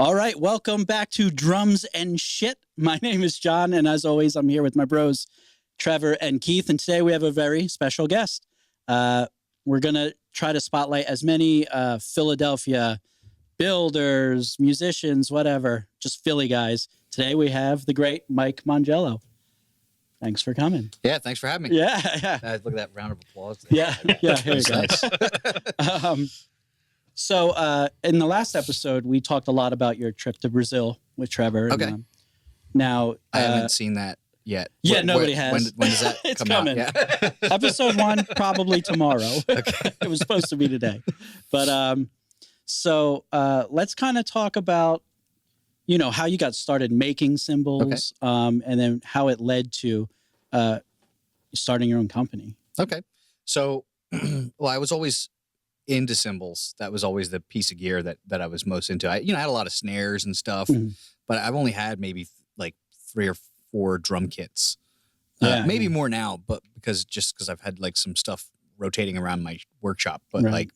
All right, welcome back to Drums and Shit. My name is John, and as always, I'm here with my bros, Trevor and Keith, and today we have a very special guest. We're going to try to spotlight as many Philadelphia builders, musicians, whatever, just Philly guys. Today we have the great Mike Mongiello. Thanks for coming. Yeah, thanks for having me. Yeah. Look at that round of applause. Yeah, here you go. Nice. So in the last episode, we talked a lot about your trip to Brazil with Trevor. Okay. And, now, I haven't seen that yet. Yeah, nobody has. When does that It's come coming. out? Yeah. Episode 1, probably tomorrow. Okay. It was supposed to be today. But so let's kind of talk about, how you got started making cymbals, and then how it led to starting your own company. Okay. So, well, I was always into cymbals. That was always the piece of gear that I was most into. I had a lot of snares and stuff, but I've only had maybe like 3 or 4 drum kits. Maybe more now, but because I've had like some stuff rotating around my workshop. But like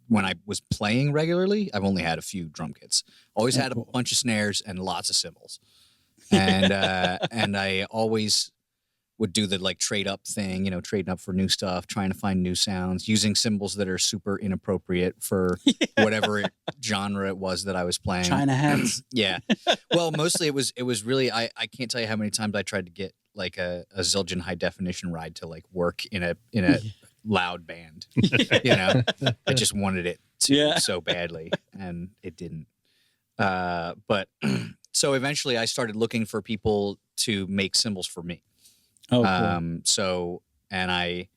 when I was playing regularly, I've only had a few drum kits. Always had a bunch of snares and lots of cymbals. And and I always would do the like trade up thing, trading up for new stuff, trying to find new sounds, using cymbals that are super inappropriate for whatever genre it was that I was playing. China hats. Yeah. Well, mostly it was really, I can't tell you how many times I tried to get like a Zildjian high definition ride to like work in a loud band. I just wanted it to so badly, and it didn't. But so eventually I started looking for people to make cymbals for me. Oh, cool. So, and I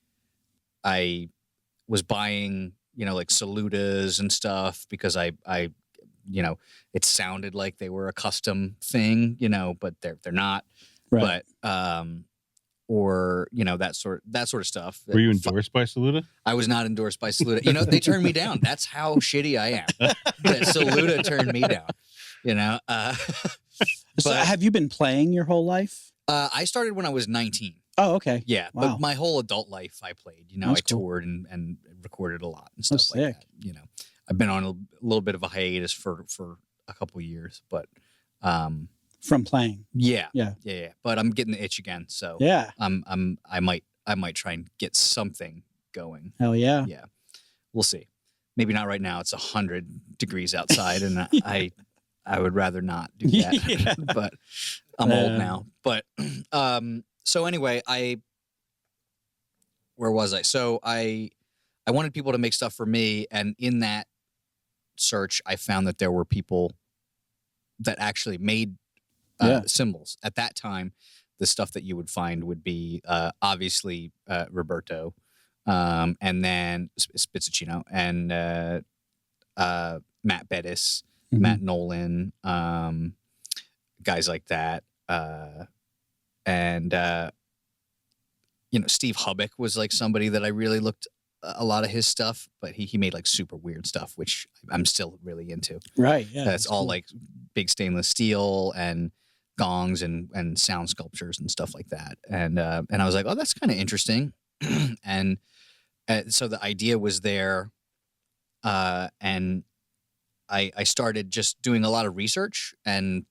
was buying, like Saludas and stuff because I it sounded like they were a custom thing, but they're not. Right. But, or, that sort of stuff. Were you endorsed by Saluda? I was not endorsed by Saluda. They turned me down. That's how shitty I am. That Saluda turned me down, So have you been playing your whole life? I started when I was 19. Oh, okay. Yeah, wow. But my whole adult life I played. I toured and recorded a lot and stuff like that. I've been on a little bit of a hiatus for a couple of years, but from playing. Yeah. Yeah. But I'm getting the itch again, so yeah, I might try and get something going. Hell yeah. Yeah, we'll see. Maybe not right now. It's 100 degrees outside, and I would rather not do that. But I'm old now. But so anyway, where was I? So I wanted people to make stuff for me, and in that search, I found that there were people that actually made cymbals. At that time, the stuff that you would find would be obviously Roberto, and then Spizzacino, and Matt Bettis, Matt Nolan, guys like that. And Steve Hubbock was like somebody that I really looked a lot of his stuff, but he made like super weird stuff, which I'm still really into. Right. Yeah. That's all cool. Like big stainless steel and gongs and sound sculptures and stuff like that. And I was like, oh, that's kind of interesting. and so the idea was there. And I started just doing a lot of research and,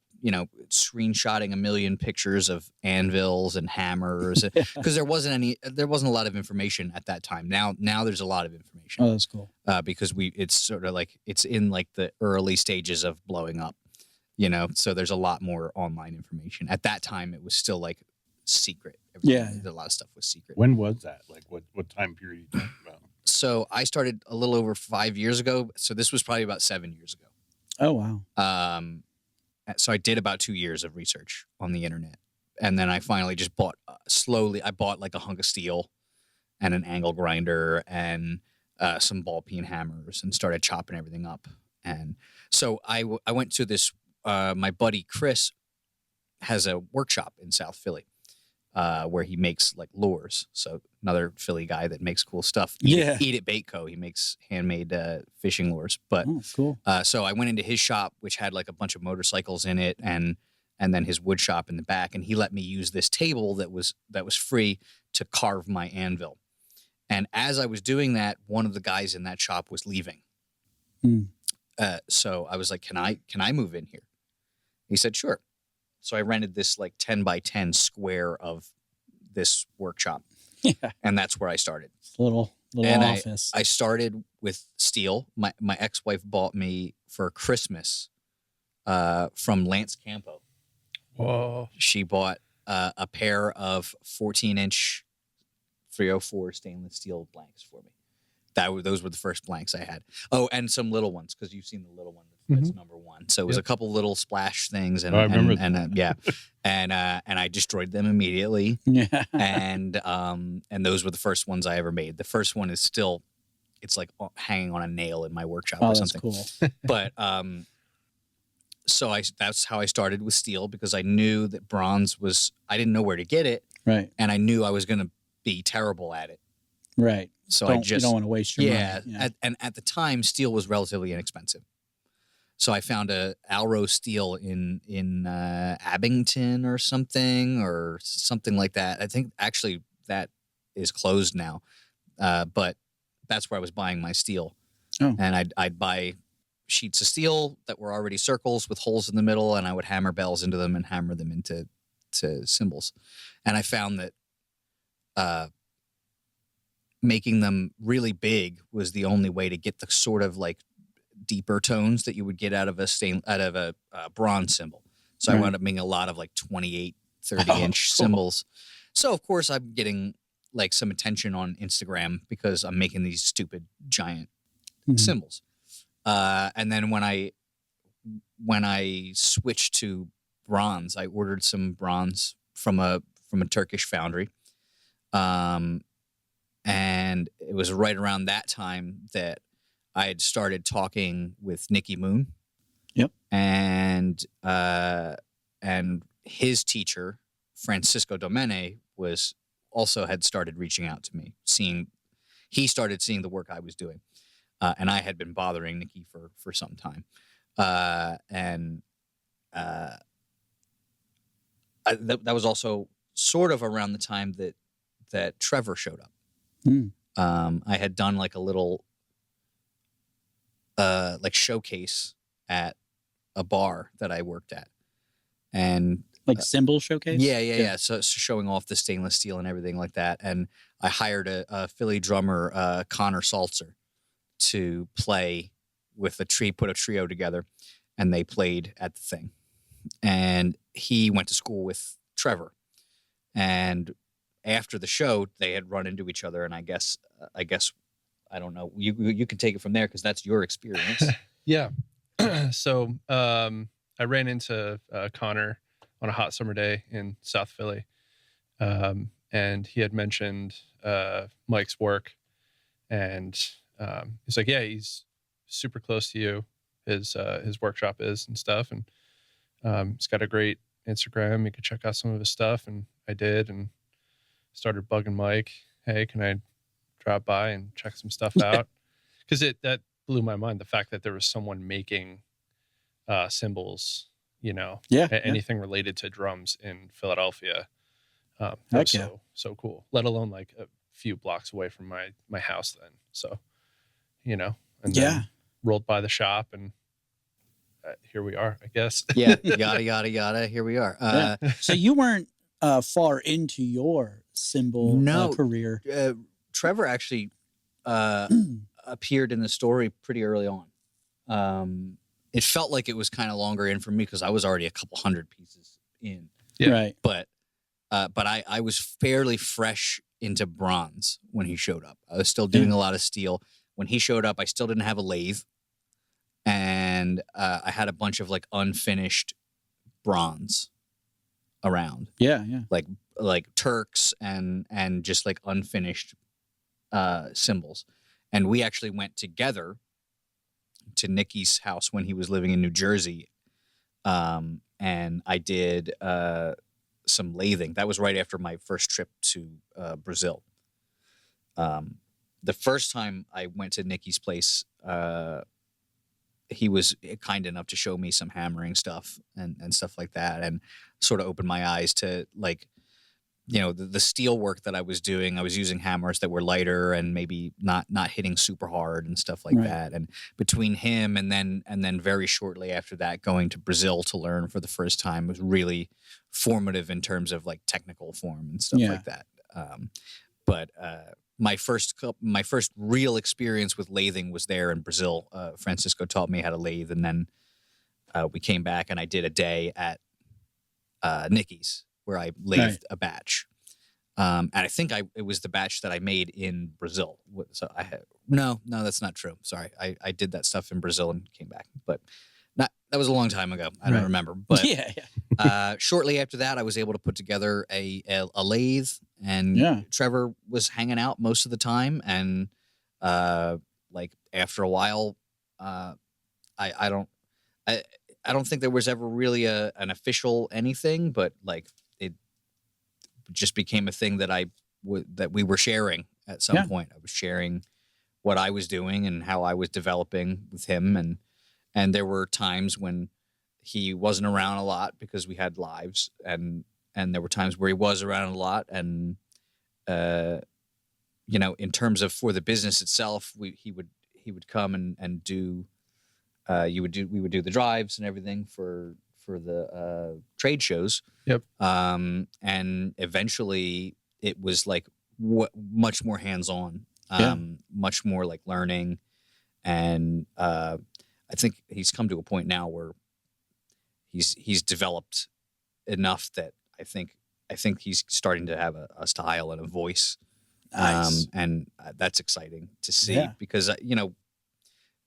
screenshotting a million pictures of anvils and hammers because there wasn't a lot of information at that time. Now there's a lot of information. Oh, that's cool. Because it's sort of like, it's in like the early stages of blowing up, so there's a lot more online information. At that time, it was still like secret. A lot of stuff was secret. When was that? Like what time period are you talking about? So I started a little over 5 years ago. So this was probably about 7 years ago. Oh, wow. So I did about 2 years of research on the internet. And then I finally just bought, I bought like a hunk of steel and an angle grinder and some ball peen hammers and started chopping everything up. And so I went to this, my buddy Chris has a workshop in South Philly. Where he makes like lures. So another Philly guy that makes cool stuff. Eat It Bait Co. He makes handmade fishing lures. But cool. So I went into his shop, which had like a bunch of motorcycles in it, and then his wood shop in the back. And he let me use this table that was free to carve my anvil. And as I was doing that, one of the guys in that shop was leaving. So I was like, can I move in here? He said, sure. So I rented this like 10 by 10 square of this workshop. Yeah. And that's where I started. Little And office. I started with steel. My ex-wife bought me for Christmas from Lance Campo. Whoa. She bought a pair of 14-inch 304 stainless steel blanks for me. Those were the first blanks I had. Oh, and some little ones, because you've seen the little one that's number one. So it was a couple little splash things, and I remember yeah, and I destroyed them immediately. Yeah. And those were the first ones I ever made. The first one is still, it's like hanging on a nail in my workshop or something. That's cool. But so that's how I started with steel, because I knew that bronze was, I didn't know where to get it, Right. and I knew I was going to be terrible at it. Right. So you don't want to waste your money. Yeah. At the time, steel was relatively inexpensive. So I found a Alro steel in Abington or something like that. I think actually that is closed now, but that's where I was buying my steel. Oh. And I'd buy sheets of steel that were already circles with holes in the middle, and I would hammer bells into them and hammer them into cymbals. And I found that making them really big was the only way to get the sort of like deeper tones that you would get out of a bronze cymbal. So I wound up making a lot of like 28, 30-inch cymbals. So of course I'm getting like some attention on Instagram because I'm making these stupid giant cymbals. And then when I switched to bronze, I ordered some bronze from a Turkish foundry. And it was right around that time that I had started talking with Nicky Moon. Yep. And his teacher, Francisco Domene, had started reaching out to me, he started seeing the work I was doing. And I had been bothering Nicky for some time. That was also sort of around the time that Trevor showed up. I had done like a little like showcase at a bar that I worked at, and like cymbal showcase. Yeah. So showing off the stainless steel and everything like that. And I hired a Philly drummer, Connor Salzer, to play with put a trio together, and they played at the thing. And he went to school with Trevor, and after the show, they had run into each other, and I guess I don't know. You can take it from there because that's your experience. Yeah. So I ran into Connor on a hot summer day in South Philly, and he had mentioned Mike's work, and he's like, "Yeah, he's super close to you. His workshop is and stuff, and he's got a great Instagram. You could check out some of his stuff." And I did, and started bugging Mike, "Hey, can I drop by and check some stuff out?" Because that blew my mind, the fact that there was someone making cymbals, anything related to drums in Philadelphia. That was so cool. Let alone like a few blocks away from my house then. So, and then rolled by the shop, and here we are, I guess. Yeah, yada yada yada. Here we are. So you weren't far into your cymbal career. Trevor actually appeared in the story pretty early on. It felt like it was kind of longer in for me because I was already a couple hundred pieces in. Yeah. Right. But I was fairly fresh into bronze when he showed up. I was still doing a lot of steel. When he showed up, I still didn't have a lathe. And I had a bunch of like unfinished bronze around. Yeah. Like Turks and just like unfinished cymbals. And we actually went together to Nicky's house when he was living in New Jersey. And I did some lathing. That was right after my first trip to Brazil. The first time I went to Nicky's place, he was kind enough to show me some hammering stuff and stuff like that, and sort of opened my eyes to like the steel work that I was doing, I was using hammers that were lighter and maybe not hitting super hard and stuff like Right. that. And between him and then very shortly after that, going to Brazil to learn for the first time was really formative in terms of like technical form and stuff Yeah. like that. But my first real experience with lathing was there in Brazil. Francisco taught me how to lathe, and then we came back and I did a day at Nicky's, where I lathed a batch. And I think it was the batch that I made in Brazil. So no, that's not true. Sorry. I did that stuff in Brazil and came back, but that was a long time ago. I don't remember, but shortly after that, I was able to put together a lathe, and Trevor was hanging out most of the time. And like after a while, I don't think there was ever really an official anything, but like it just became a thing that that we were sharing at some point. I was sharing what I was doing and how I was developing with him, and there were times when he wasn't around a lot because we had lives, and there were times where he was around a lot, and in terms of for the business itself, he would come and do. We would do the drives and everything for the trade shows. Yep. And eventually it was like much more hands-on, much more like learning. And I think he's come to a point now where he's developed enough that I think he's starting to have a style and a voice. Nice. And that's exciting to see because,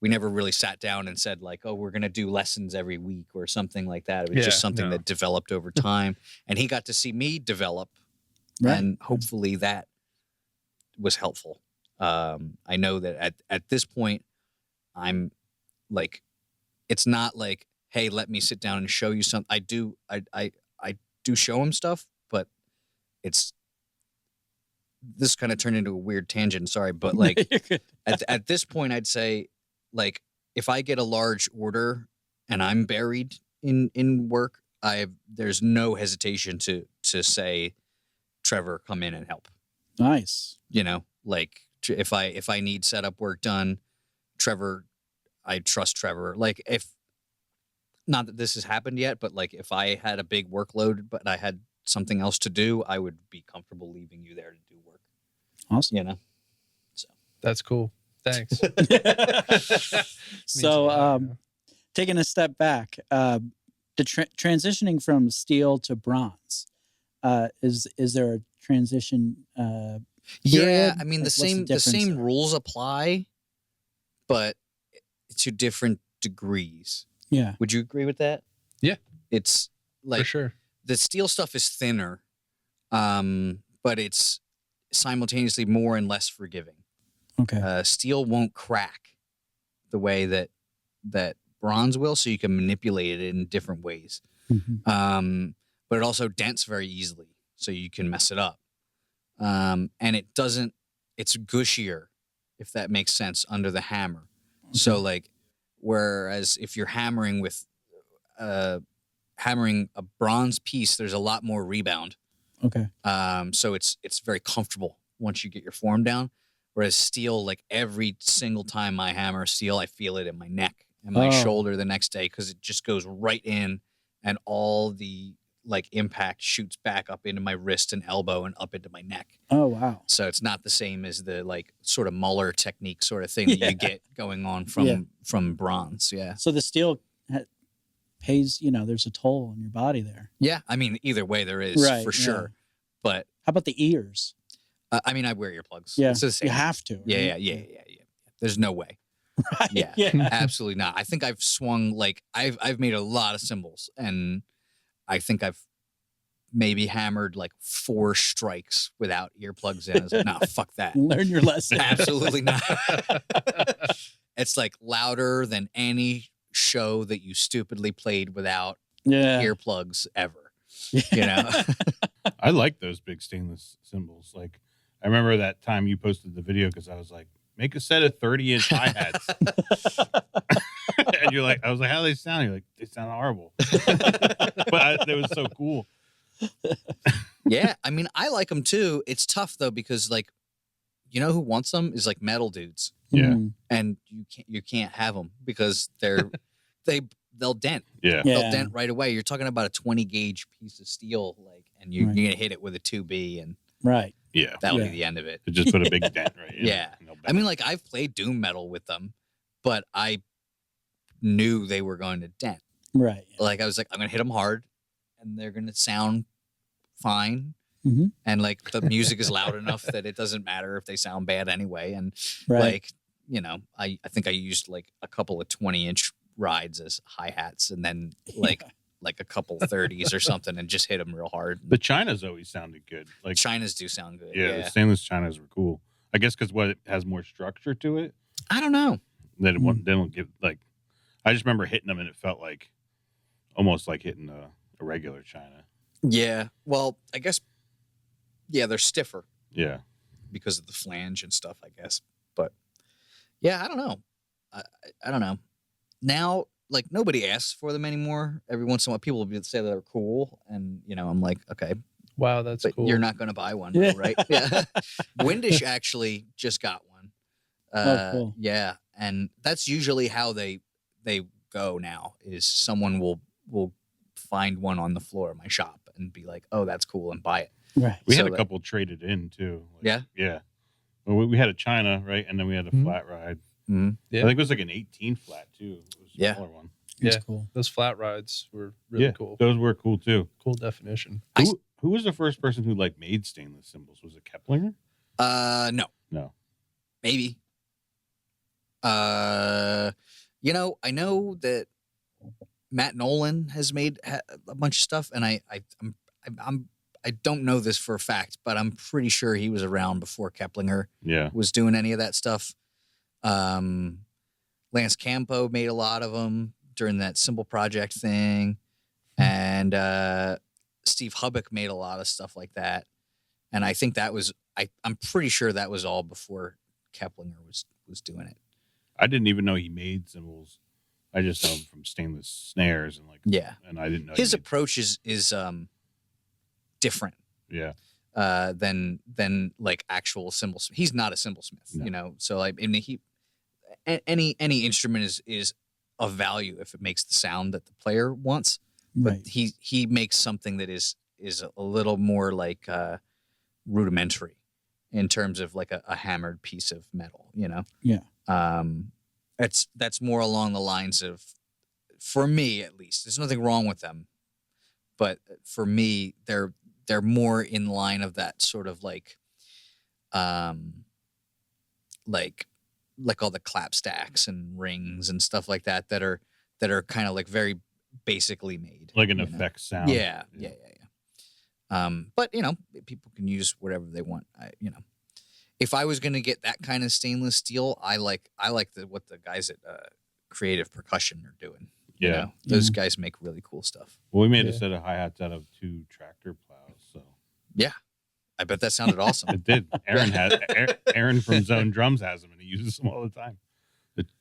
we never really sat down and said like, oh, we're going to do lessons every week or something like that. It was just something that developed over time, and he got to see me develop, and hopefully that was helpful. I know that at this point, I'm like, it's not like, hey, let me sit down and show you something. I do show him stuff, but this kind of turned into a weird tangent. Sorry, but like at this point, I'd say, like, if I get a large order and I'm buried in work, there's no hesitation to say, Trevor, come in and help. Nice. Like if I need setup work done, Trevor, I trust Trevor. Like not that this has happened yet, but like if I had a big workload, but I had something else to do, I would be comfortable leaving you there to do work. Awesome. So that's cool. Thanks. So, taking a step back, the transitioning from steel to bronze, is there a transition? Yeah, I mean, Like, the same rules apply, but to different degrees. Yeah. Would you agree with that? Yeah. It's like for sure. The steel stuff is thinner, but it's simultaneously more and less forgiving. Okay. Steel won't crack the way that bronze will, so you can manipulate it in different ways. Mm-hmm. But it also dents very easily, so you can mess it up. And it's gushier, if that makes sense, under the hammer. Okay. So like, whereas if you're hammering a bronze piece, there's a lot more rebound. Okay. So it's very comfortable once you get your form down. Whereas steel, like every single time I hammer steel, I feel it in my neck and my shoulder the next day because it just goes right in, and all the like impact shoots back up into my wrist and elbow and up into my neck. Oh wow! So it's not the same as the like sort of Muller technique sort of thing that you get going on from bronze. Yeah. So the steel pays. There's a toll on your body there. Yeah, I mean either way there is for sure. But how about the ears? I mean, I wear earplugs. Yeah, it's the same. You have to. Right? Yeah. There's no way. Right. Yeah, absolutely not. I think I've swung like I've made a lot of cymbals, and I think I've maybe hammered like 4 strikes without earplugs in. I was like, nah, fuck that. Learn your lesson. Absolutely not. It's like louder than any show that you stupidly played without earplugs ever. I like those big stainless cymbals. Like, I remember that time you posted the video because I was like, make a set of 30-inch hi-hats. And you're like, I was like, how do they sound? You're like, they sound horrible. But it was so cool. Yeah, I mean, I like them too. It's tough though because like, you know who wants them is like metal dudes, Yeah. and you can't have them because they'll dent. Yeah. They'll dent right away. You're talking about a 20 gauge piece of steel, like, and you're gonna hit it with a 2B, and Yeah. that'll be the end of it. To just put a big dent right in. Yeah. I mean, like, I've played doom metal with them, but I knew they were going to dent. Right. Like, I was like, I'm gonna hit them hard, and they're gonna sound fine. And like the music is loud enough that it doesn't matter if they sound bad anyway. And like, you know, I think I used like a couple of 20-inch rides as hi-hats, and then like a couple 30s or something, and just hit them real hard. The Chinas always sounded good. Like Chinas do sound good. Yeah, the stainless Chinas were cool. I guess because it has more structure to it. I don't know. They don't give like. I just remember hitting them, and it felt like almost like hitting a regular China. Yeah. Well, I guess. Yeah, they're stiffer. Yeah. Because of the flange and stuff, I guess. But yeah, I don't know. I don't know. Now, like, nobody asks for them anymore. Every once in a while, people will say they're cool, and you know, I'm like, okay, wow, that's cool. You're not going to buy one, right? Yeah. Windish actually just got one. Cool. Yeah, and that's usually how they go now. Is someone will find one on the floor of my shop and be like, oh, that's cool, and buy it. Right. We had a couple traded in too. Like, yeah. Well, we had a China, right, and then we had a flat ride. Yeah. I think it was like an 18 flat too. It was a smaller one. That's cool. Those flat rides were really cool. Those were cool too. Cool definition. Who was the first person who like made stainless cymbals? Was it Keplinger? No. Maybe. You know, I know that Matt Nolan has made a bunch of stuff, and I don't know this for a fact, but I'm pretty sure he was around before Keplinger was doing any of that stuff. Lance Campo made a lot of them during that Cymbal Project thing, and Steve Hubbock made a lot of stuff like that. And I think that was I'm pretty sure that was all before Keplinger was doing it. I didn't even know he made cymbals. I just know him from stainless snares and like and I didn't know his approach is different. Yeah. Than like actual cymbal. He's not a cymbalsmith, you know. So like, I mean, any instrument is of value if it makes the sound that the player wants. But he makes something that is a little more like rudimentary in terms of like a hammered piece of metal, you know. Yeah. That's more along the lines of, for me at least. There's nothing wrong with them, but for me, they're more in line of that sort of like all the clap stacks and rings and stuff like that are kind of like very basically made, like an effect sound. Yeah. But you know, people can use whatever they want. You know, if I was going to get that kind of stainless steel, I like what the guys at Creative Percussion are doing. Yeah, you know, those guys make really cool stuff. Well, we made a set of hi-hats out of 2 tractor plows, so yeah, I bet that sounded awesome. It did. Aaron from Zone Drums has them, and he uses them all the time.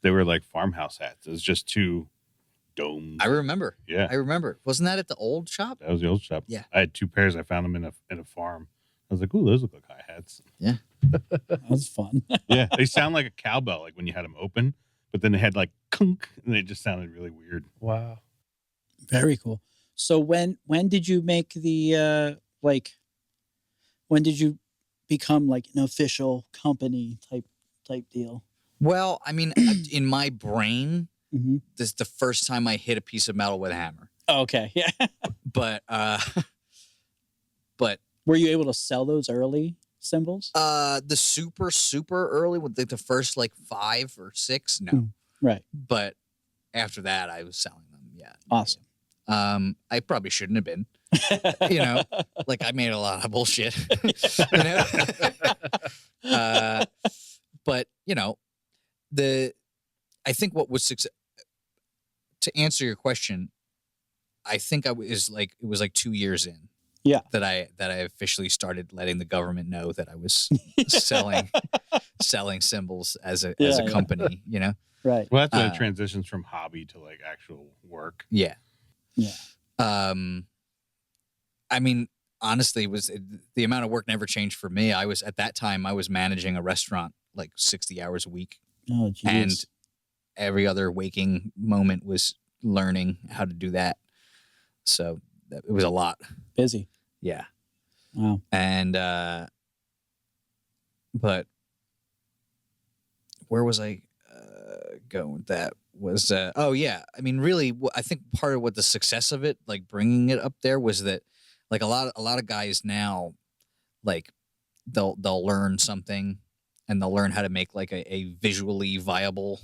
They were like farmhouse hats. It was just 2 domes. I remember. Yeah, I remember. Wasn't that at the old shop? That was the old shop. Yeah, I had 2 pairs. I found them in a farm. I was like, "Ooh, those look like hi-hats." Yeah, that was fun. Yeah, they sound like a cowbell, like when you had them open, but then they had like kunk, and they just sounded really weird. Wow, very cool. So when did you make the when did you become like an official company type deal? Well, I mean, in my brain, this is the first time I hit a piece of metal with a hammer. Oh, okay, yeah. But were you able to sell those early cymbals? The super early with the first like 5 or 6, no. Right. But after that, I was selling them. Yeah. Awesome. I probably shouldn't have been. You know, like I made a lot of bullshit. You know. But you know, I think what was success. To answer your question, I think it was like 2 years in. Yeah. That I officially started letting the government know that I was selling cymbals as a company, you know? Right. Well, that's when it transitions from hobby to like actual work. Yeah. Yeah. I mean, honestly, the amount of work never changed for me. At that time, I was managing a restaurant like 60 hours a week. Oh, geez. And every other waking moment was learning how to do that. So it was a lot. Busy. Yeah. Wow. And, but where was I going with that? Was, oh yeah. I mean, really, I think part of what the success of it, like bringing it up there, was that like a lot of guys now, like they'll learn something and they'll learn how to make like a visually viable,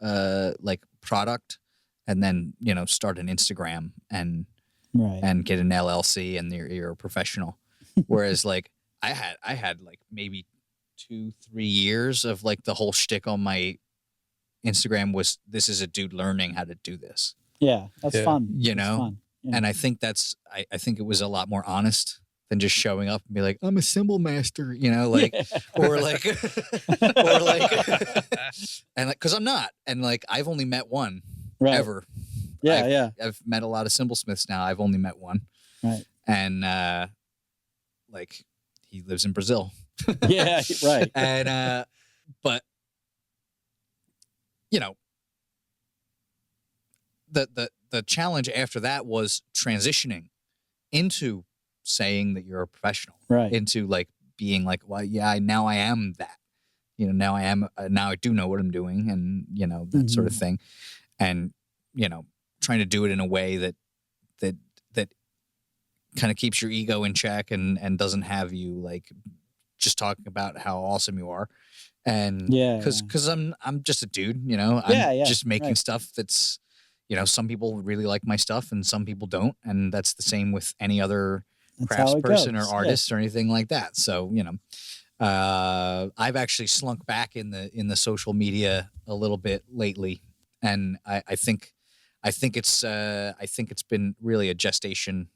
like product, and then, you know, start an Instagram and get an LLC, and you're a professional. Whereas like I had like maybe 2-3 years of like the whole shtick on my Instagram was, this is a dude learning how to do this. Yeah, that's fun. You That's know, fun. Yeah. and I think I think it was a lot more honest than just showing up and be like, I'm a cymbal master, you know, like, or like, and like, cause I'm not, and like, I've only met one ever. Yeah. I've met a lot of cymbal smiths now. I've only met one. Right. And, like, he lives in Brazil. Yeah, right. And, but, you know, the challenge after that was transitioning into saying that you're a professional, Right. into like being like, well, yeah, now I am that, you know, now I do know what I'm doing, and, you know, that sort of thing. And, you know, trying to do it in a way that kind of keeps your ego in check and doesn't have you like just talking about how awesome you are. And because I'm just a dude, you know, I'm just making stuff that's, you know, some people really like my stuff and some people don't. And that's the same with any other craftsperson or artist or anything like that. So, you know, I've actually slunk back in the social media a little bit lately. And I think it's been really a gestation.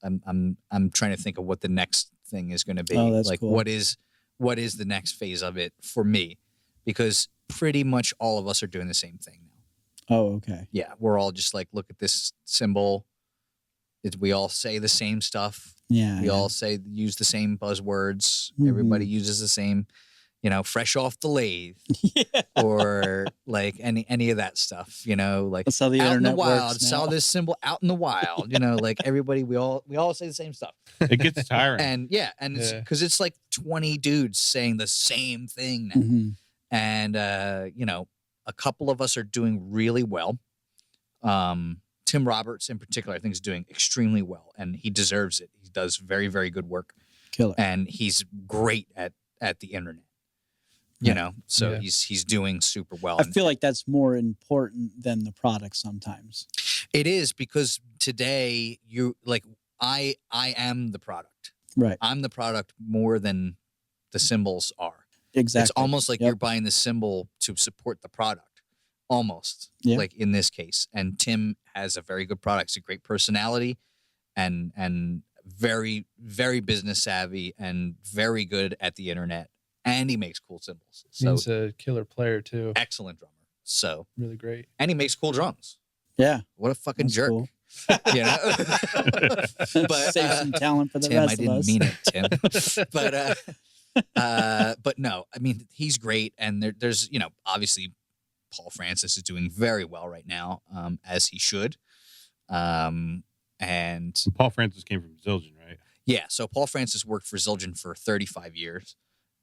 I'm trying to think of what the next thing is going to be. Oh, that's like, cool. what is the next phase of it for me? Because pretty much all of us are doing the same thing now. Oh, okay. Yeah, we're all just like, look at this cymbal. We all say the same stuff. Yeah. We all use the same buzzwords. Everybody uses the same, you know, fresh off the lathe, or like any of that stuff, you know, like that's how the out in the internet wild, works now. saw this cymbal out in the wild, you know, like everybody, we all say the same stuff. It gets tiring. And it's because it's like 20 dudes saying the same thing now. And, you know, a couple of us are doing really well. Tim Roberts in particular, I think, is doing extremely well, and he deserves it. He does very, very good work. Killer. And he's great at the internet. You know, so he's doing super well. I feel like that's more important than the product sometimes. It is, because today I am the product. Right. I'm the product more than the cymbals are. Exactly. It's almost like you're buying the cymbal to support the product, almost, like in this case. And Tim has a very good product. He's a great personality, and very, very business savvy, and very good at the internet. And he makes cool cymbals. So he's a killer player too. Excellent drummer. So really great. And he makes cool drums. Yeah. What a fucking jerk. Cool. You know? But save some talent for the Tim, rest I of us. didn't mean it, Tim. But no, I mean, he's great. And there's, you know, obviously Paul Francis is doing very well right now, as he should. And Paul Francis came from Zildjian, right? Yeah. So Paul Francis worked for Zildjian for 35 years.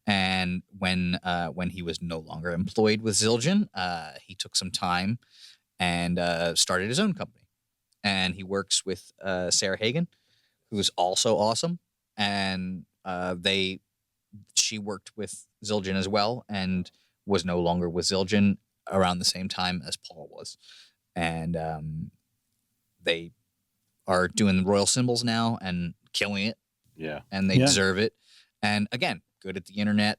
And when he was no longer employed with Zildjian, he took some time and started his own company. And he works with Sarah Hagen, who's also awesome. And she worked with Zildjian as well, and was no longer with Zildjian around the same time as Paul was. And they are doing Royal Cymbals now and killing it. Yeah. And they deserve it. And again, good at the internet,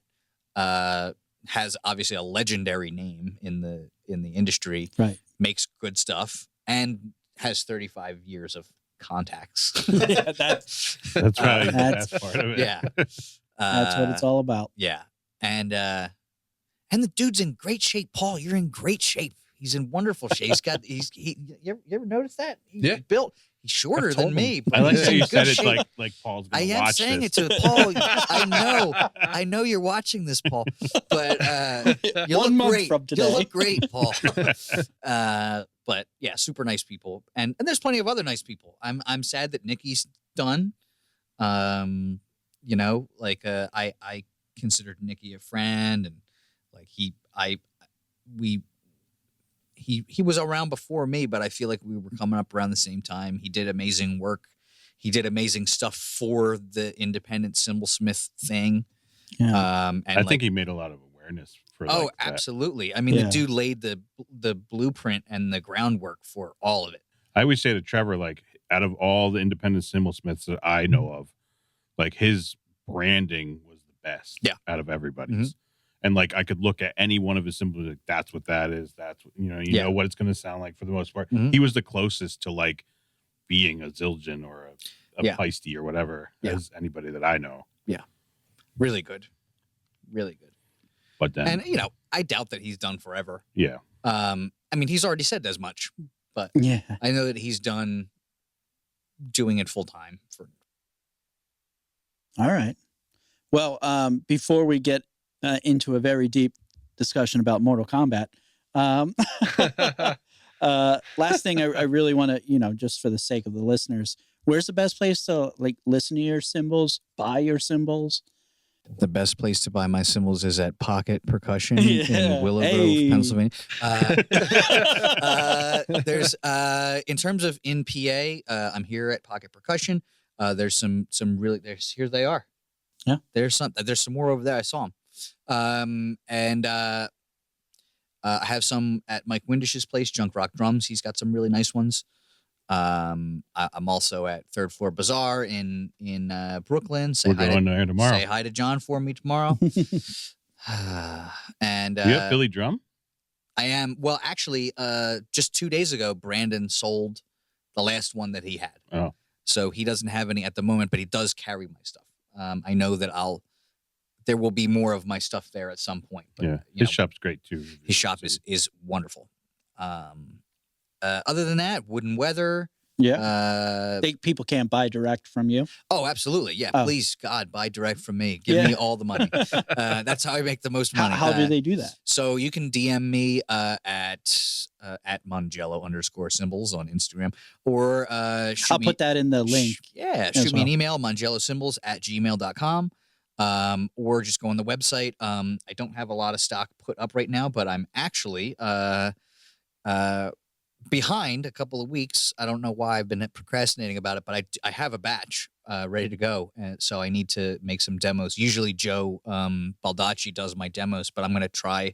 has obviously a legendary name in the industry, right? Makes good stuff, and has 35 years of contacts. Yeah, that's probably the best part of it. Yeah, that's what it's all about. Yeah, and the dude's in great shape. Paul, you're in great shape. He's in wonderful shape. You ever notice that? He's He's shorter I've told than me. But I like he's how in you good said it shape. like Paul's I gonna am watch saying this. it to Paul. I know you're watching this, Paul. But you 1 look month great. from You today. look great, Paul. But yeah, super nice people, and there's plenty of other nice people. I'm sad that Nikki's done. You know, like I considered Nikki a friend, and like he was around before me, but I feel like we were coming up around the same time. He did amazing work. He did amazing stuff for the independent cymbalsmith thing. Yeah. And I think he made a lot of awareness for oh, like, that. absolutely. I mean, Yeah. the dude laid the blueprint and the groundwork for all of it. I always say to Trevor, like, out of all the independent cymbalsmiths that I know of, like his branding was the best out of everybody's. And like I could look at any one of his cymbals, like that's what that is. That's you know what it's going to sound like for the most part. He was the closest to like being a Zildjian or a Feisty or whatever as anybody that I know. Yeah, really good, really good. But then, and you know, I doubt that he's done forever. Yeah. I mean, he's already said as much, but Yeah. I know that he's done doing it full time for. All right. Well, before we get into a very deep discussion about Mortal Kombat, last thing I really want to, just for the sake of the listeners, where's the best place to like listen to your cymbals, buy your cymbals? The best place to buy my cymbals is at Pocket Percussion in Willow Grove, Pennsylvania. There's in terms of in PA, I'm here at Pocket Percussion. There's some really here they are. Yeah. There's some more over there. I saw them. I have some at Mike Windish's place, Junk Rock Drums. He's got some really nice ones. I'm also at Third Floor Bazaar in Brooklyn. We're going there tomorrow. Say hi to John for me tomorrow. And you have Philly Drum? I am. Well, actually, just 2 days ago, Brandon sold the last one that he had. Oh. So he doesn't have any at the moment, but he does carry my stuff. I know that there will be more of my stuff there at some point. But, yeah, his shop's great too. His shop is wonderful. Other than that, Wooden Weather. Yeah. People can't buy direct from you. Oh, absolutely. Yeah. Oh. Please, God, buy direct from me. Give me all the money. That's how I make the most money. How do they do that? So you can DM me at Mongiello _cymbals on Instagram, or I'll put that in the link. Shoot me an email, mongiellocymbals@gmail.com. Or just go on the website. I don't have a lot of stock put up right now, but I'm actually behind a couple of weeks. I don't know why I've been procrastinating about it, but I have a batch ready to go, and so I need to make some demos. Usually Joe Baldacci does my demos, but I'm going to try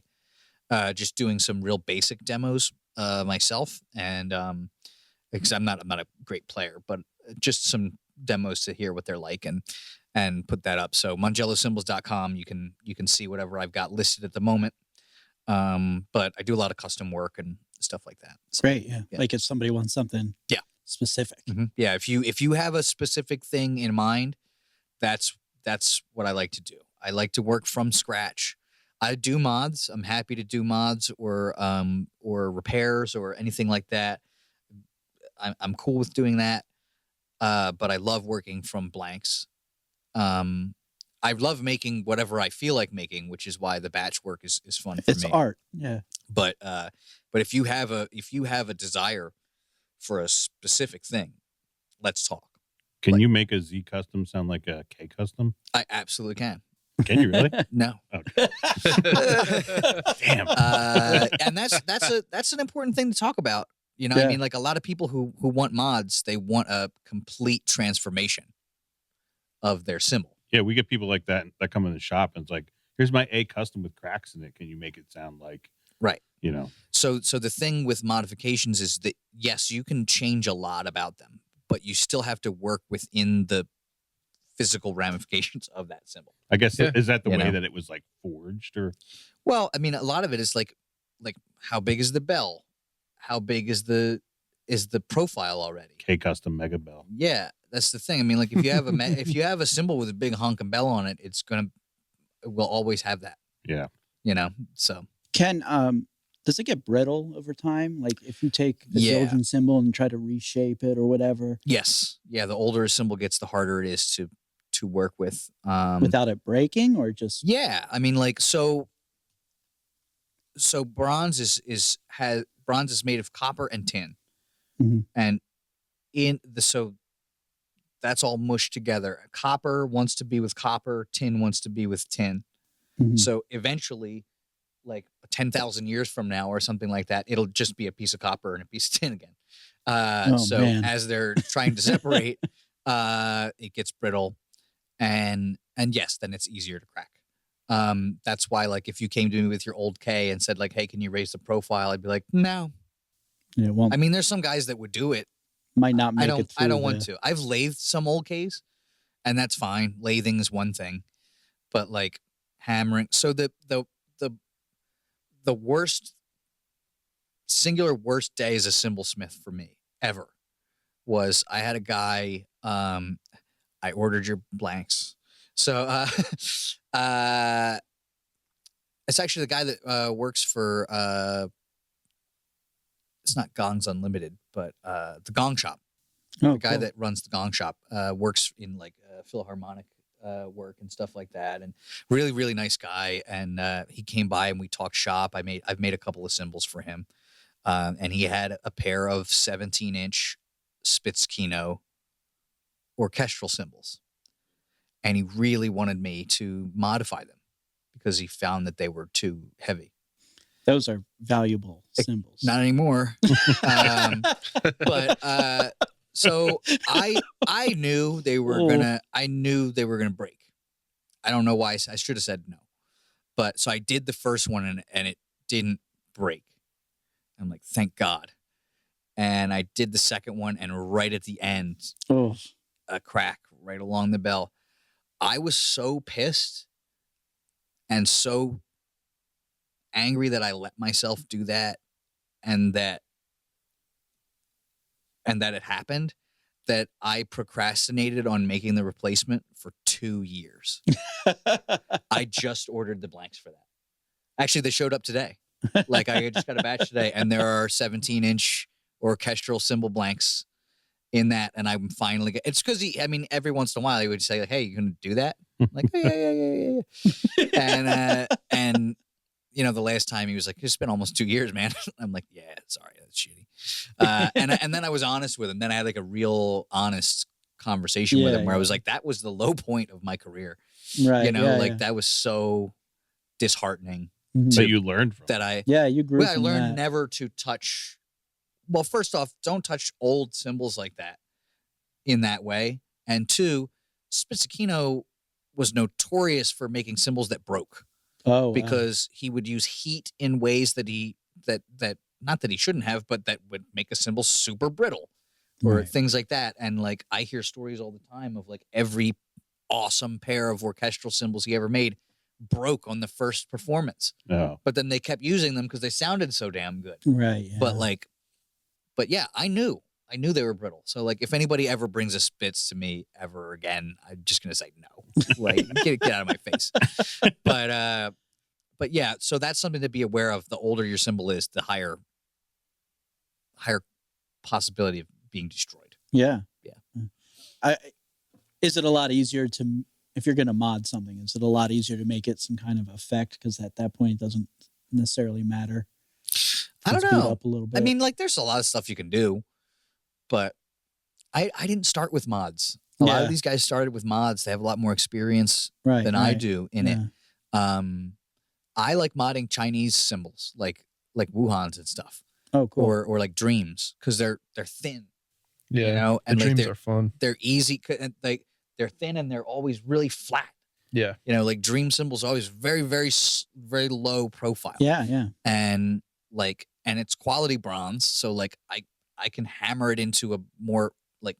just doing some real basic demos myself, and because I'm not a great player, but just some demos to hear what they're like and put that up. So mongiellocymbals.com, you can see whatever I've got listed at the moment. But I do a lot of custom work and stuff like that. So, great. Yeah. Like if somebody wants something specific. Mm-hmm. Yeah. If you have a specific thing in mind, that's what I like to do. I like to work from scratch. I do mods. I'm happy to do mods or repairs or anything like that. I'm cool with doing that. But I love working from blanks. I love making whatever I feel like making, which is why the batch work is fun for me. It's art. Yeah. But if you have a desire for a specific thing, let's talk. Can you make a Z custom sound like a K custom? I absolutely can. Can you really? No. Okay. Damn. And that's an important thing to talk about. You know, I mean, like a lot of people who want mods, they want a complete transformation of their cymbal. Yeah, we get people like that come in the shop and it's like, here's my A custom with cracks in it. Can you make it sound like right? You know. So the thing with modifications is that yes, you can change a lot about them, but you still have to work within the physical ramifications of that cymbal. I guess is that the way that it was like forged or? Well, I mean, a lot of it is like how big is the bell? How big is the profile already? K custom mega bell. Yeah, that's the thing. I mean, like if you have if you have a cymbal with a big honking bell on it, it will always have that. Yeah. You know, so Ken, Does it get brittle over time? Like if you take a Yeah. Zildjian cymbal and try to reshape it or whatever, Yes. Yeah. The older a cymbal gets, the harder it is to work with. without it breaking, or just Yeah. I mean, like, so bronze is made of copper and tin. Mhm. And so that's all mushed together. Copper wants to be with copper, tin wants to be with tin. Mhm. So eventually, like 10,000 years from now or something like that, it'll just be a piece of copper and a piece of tin again. So man. as they're trying to separate, it gets brittle, and yes, then it's easier to crack. That's why, like, if you came to me with your old K and said like, "Hey, can you raise the profile?" I'd be like, "No." Yeah, well, I mean, there's some guys that would do it. might not make it through. I don't want to. I've lathed some old Ks, and that's fine. Lathing is one thing, but like hammering. So the worst singular worst day as a cymbalsmith for me ever was I had a guy. I ordered your blanks. So it's actually the guy that works for it's not Gongs Unlimited, but the Gong Shop. Oh, The guy cool. that runs the Gong Shop works in like Philharmonic work and stuff like that, and really, really nice guy. And he came by and we talked shop. I've made a couple of cymbals for him, and he had a pair of 17-inch Spitzkino orchestral cymbals, and he really wanted me to modify them because he found that they were too heavy. Those are valuable cymbals. Not anymore. But so I knew they were gonna break. I don't know why. I should have said no. But so I did the first one and it didn't break. I'm like, thank God. And I did the second one, and right at the end, Oh, a crack right along the bell. I was so pissed and so angry that I let myself do that, and that it happened, that I procrastinated on making the replacement for 2 years. I just ordered the blanks for that. Actually, they showed up today. Like, I just got a batch today, and there are 17-inch orchestral cymbal blanks in that, and I'm finally it's because every once in a while he would say like, "Hey, you gonna do that?" I'm like, oh, yeah. And the last time he was like, "It's been almost 2 years, man." I'm like, "Yeah, sorry, that's shitty." And then I was honest with him. Then I had like a real honest conversation with him where I was like, "That was the low point of my career." right. That was so disheartening. Mhm. So you learned from That you grew. I from learned that. never to touch. Well, first off, don't touch old cymbals like that in that way. And two, Spitzkino was notorious for making cymbals that broke. Oh, wow. Because he would use heat in ways that not that he shouldn't have, but that would make a cymbal super brittle or Right. things like that. And like, I hear stories all the time of like every awesome pair of orchestral cymbals he ever made broke on the first performance. Oh. But then they kept using them because they sounded so damn good. Right. Yeah. But yeah, I knew they were brittle. So like, if anybody ever brings a Spitz to me ever again, I'm just gonna say no. Like, get out of my face. But yeah, so that's something to be aware of. The older your cymbal is, the higher possibility of being destroyed. Yeah. Yeah. Is it a lot easier to, if you're going to mod something, is it a lot easier to make it some kind of effect? Because at that point, it doesn't necessarily matter. I don't Speed know. up a little bit. I mean, like, there's a lot of stuff you can do, but I didn't start with mods. A lot of these guys started with mods. They have a lot more experience than I do in it. I like modding Chinese cymbals, like Wuhans and stuff. Oh, cool. Or like Dreams, because they're thin. Yeah. And the like Dreams are fun. they're easy, and like they're thin and they're always really flat. Yeah. Like Dream cymbals are always very, very, very low profile. Yeah. And it's quality bronze, so like I can hammer it into a more like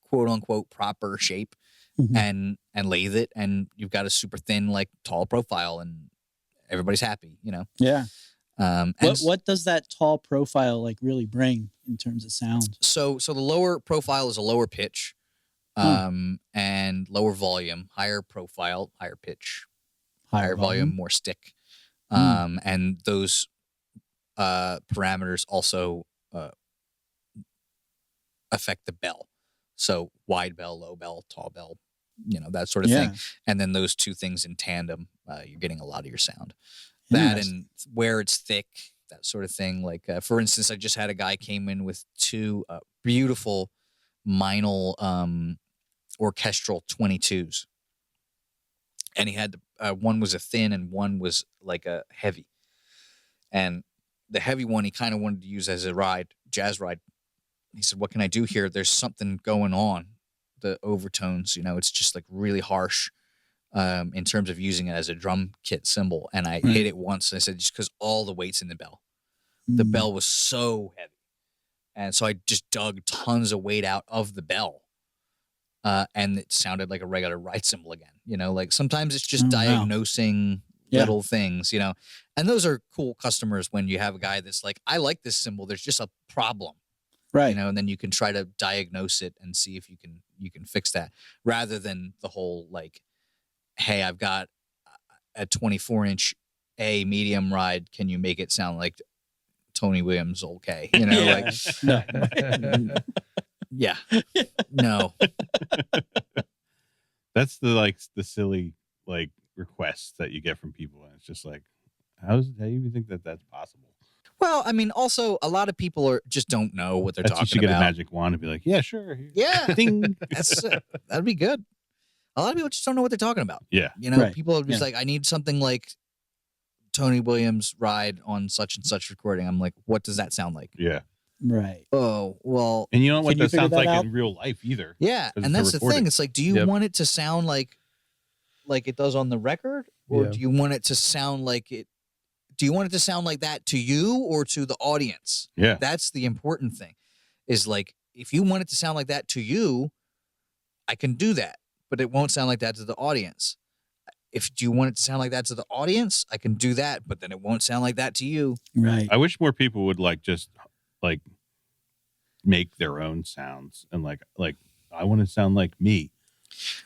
quote unquote proper shape, Mhm. and lathe it, and you've got a super thin, like, tall profile, and everybody's happy. Yeah. And What does that tall profile like really bring in terms of sound? so the lower profile is a lower pitch, and lower volume, higher profile, higher pitch, higher volume, more stick. And those parameters also affect the bell. So wide bell, low bell, tall bell, that sort of thing. And then those two things in tandem, you're getting a lot of your sound. That and where it's thick, that sort of thing. Like, for instance, I just had a guy came in with two beautiful Meinl orchestral 22s. And he had one was a thin and one was like a heavy. And the heavy one he kind of wanted to use as a jazz ride. He said, "What can I do here? There's something going on. The overtones, it's just like really harsh in terms of using it as a drum kit cymbal." And I hit it once and I said, just because all the weight's in the bell. The bell was so heavy. And so I just dug tons of weight out of the bell. And it sounded like a regular ride cymbal again. Like sometimes it's just diagnosing little things, and those are cool customers when you have a guy that's like, I like this cymbal. There's just a problem. Right. And then you can try to diagnose it and see if you can fix that, rather than the whole like, hey, I've got a 24-inch A medium ride. Can you make it sound like Tony Williams? Okay. Like, no. Yeah. No. That's the silly requests that you get from people, and it's just like, how do you think that that's possible? Well, I mean, also a lot of people just don't know what they're talking about. You should get a magic wand and be like, yeah, sure. Yeah. Ding. That'd be good. A lot of people just don't know what they're talking about. Yeah. People are just like, I need something like Tony Williams ride on such and such recording. I'm like, what does that sound like? Yeah. Right. Oh, well. And you know what that sounds like in real life either. Yeah. And that's the thing. It's like, do you want it to sound like it does on the record? Or do you want it to sound like it? Do you want it to sound like that to you or to the audience? Yeah. That's the important thing. Is like, if you want it to sound like that to you, I can do that. But it won't sound like that to the audience. Do you want it to sound like that to the audience? I can do that, but then it won't sound like that to you. Right. I wish more people would just make their own sounds and like I want to sound like me.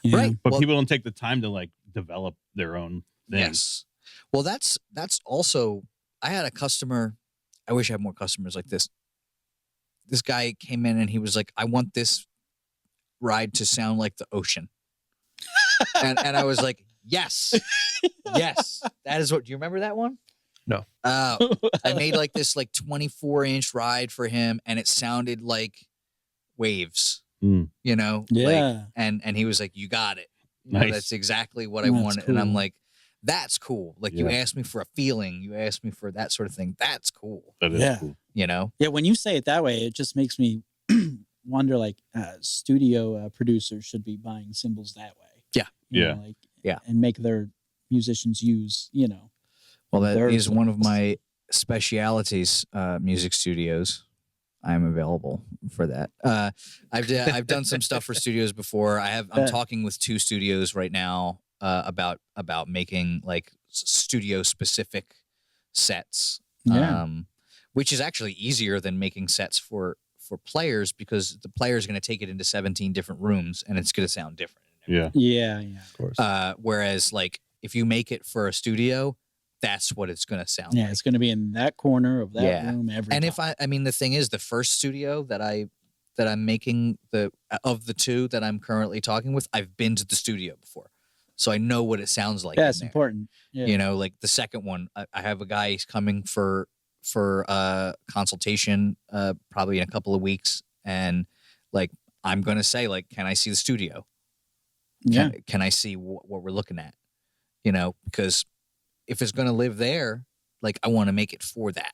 Yeah. Right. But people don't take the time to develop their own thing. Yes. Well, that's also, I had a customer. I wish I had more customers like this. This guy came in and he was like, I want this ride to sound like the ocean. and I was like, yes, yes, that is what. Do you remember that one? No. I made this 24-inch ride for him, and it sounded like waves. Yeah. And he was like, you got it. Nice. That's exactly what I wanted. Cool. And I'm like, that's cool. You asked me for a feeling. You asked me for that sort of thing. That's cool. That is cool. Yeah. When you say it that way, it just makes me wonder studio producers should be buying cymbals that way. Yeah. And make their musicians use, Well, that is one of my specialities, music studios. I'm available for that. I've done some stuff for studios before. I'm talking with 2 studios right now about making studio specific sets. Which is actually easier than making sets for players, because the player is going to take it into 17 different rooms and it's going to sound different. Yeah, of course. Whereas if you make it for a studio, that's what it's going to sound like. Yeah, it's going to be in that corner of that room every time. And I mean, the thing is, the first studio that I'm making, of the 2 that I'm currently talking with, I've been to the studio before. So I know what it sounds like. That's important. Yeah. The second one, I have a guy coming for consultation probably in a couple of weeks, and I'm going to say, can I see the studio? Can I see what we're looking at? Because if it's going to live there, I want to make it for that.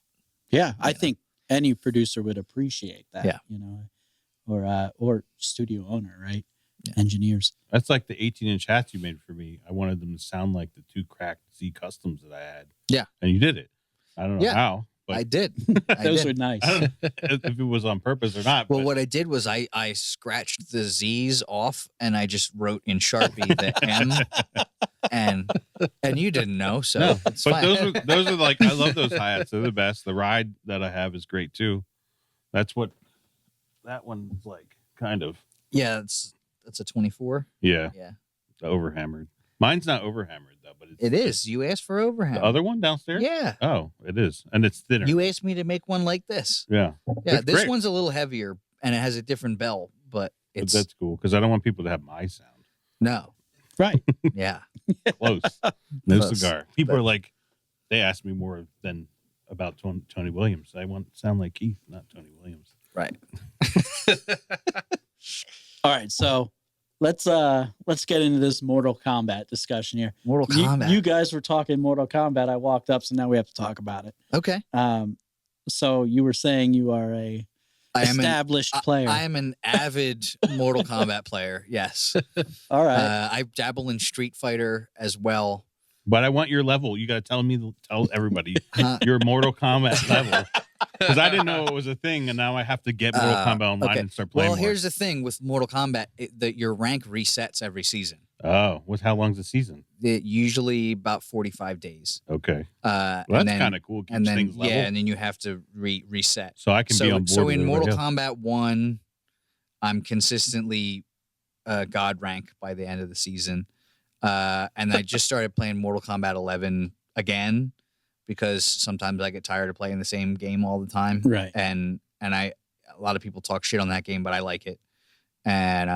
Yeah, I think any producer would appreciate that. Yeah. Or studio owner, right? Yeah. Engineers. That's like the 18-inch hats you made for me. I wanted them to sound like the 2 cracked Z Customs that I had. Yeah. And you did it. I don't know how. But I did. Those were nice. I don't know if it was on purpose or not. Well, what I did was I scratched the Z's off and I just wrote in Sharpie the M, and you didn't know, so no, it's but fine. those are I love those hi-hats. They're the best. The ride that I have is great too. That's what that one's like, kind of. Yeah, that's a 24. Yeah. Yeah. The overhammered. Mine's not overhammered though, but It is. You asked for overhand. The other one downstairs? Yeah. Oh, it is. And it's thinner. You asked me to make one like this. Yeah. Yeah, It's this great. one's a little heavier and it has a different bell, but But it's that's cool because I don't want people to have my sound. no. Right. Yeah. Close. No Close. cigar. People are like, they ask me more than about Tony Williams. I want to sound like Keith, not Tony Williams. Right. All right, so let's get into this Mortal Kombat discussion here. Mortal Kombat. You guys were talking Mortal Kombat. I walked up, so now we have to talk about it. Okay. So you were saying you are a established player. I am an avid Mortal Kombat player. Yes. All right. I dabble in Street Fighter as well. But I want your level. You got to tell everybody your Mortal Kombat level. Because I didn't know it was a thing, and now I have to get Mortal Kombat online and start playing Well, more. here's the thing with Mortal Kombat, that your rank resets every season. Oh, how long's the season? Usually about 45 days. Okay. Well, Well, that's kind of cool. And then, things level. and then you have to reset. So I can be on board. So with in Mortal everybody else. Kombat 1, I'm consistently God rank by the end of the season. And I just started playing Mortal Kombat 11 again because sometimes I get tired of playing the same game all the time. Right. And a lot of people talk shit on that game, but I like it. And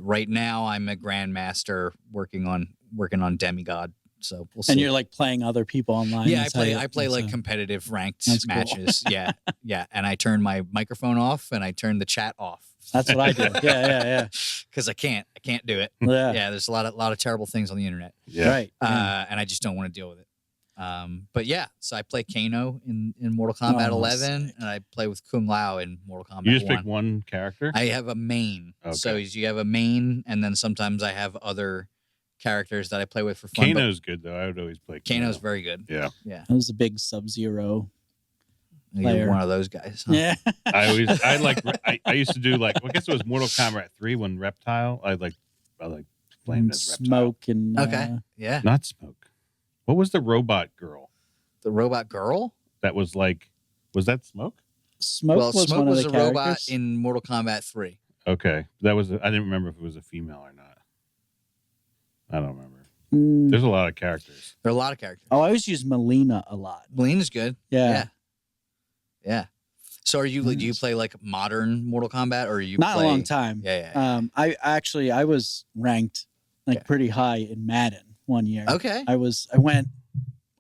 right now I'm a grandmaster working on Demigod. So we'll see. And you're like playing other people online. Yeah, That's how I play like so- competitive ranked That's cool. matches. Yeah, yeah. And I turn my microphone off and I turn the chat off. That's what I do. Yeah. Because I can't do it. Yeah. Yeah, there's a lot of terrible things on the internet. Yeah. Right. Yeah. And I just don't want to deal with it. But yeah, so I play Kano in Mortal Kombat 11, sick. and I play with Kung Lao in Mortal Kombat You just 1. pick one character? I have a main. Okay. So you have a main, and then sometimes I have other characters that I play with for fun. but Kano's good, though. I would always play Kano's Kano. very good. Yeah. Yeah. I was a big Sub-Zero. You're Player. one of those guys. Huh? Yeah. I used to do I guess it was Mortal Kombat 3 when Reptile. I like playing as Reptile. Smoke and Okay. Yeah. Not Smoke. What was the robot girl The robot girl? that was was that Smoke? Smoke was Smoke one was of a the robot characters. in Mortal Kombat 3. Okay. I didn't remember if it was a female or not. I don't remember. Mm. There's a lot of characters. There are a lot of characters. Oh, I always use Melina a lot. Melina's good. Yeah. Yeah. So do you play like modern Mortal Kombat or you Not play... a long time. Yeah. I was ranked like pretty high in Madden one year. Okay. I went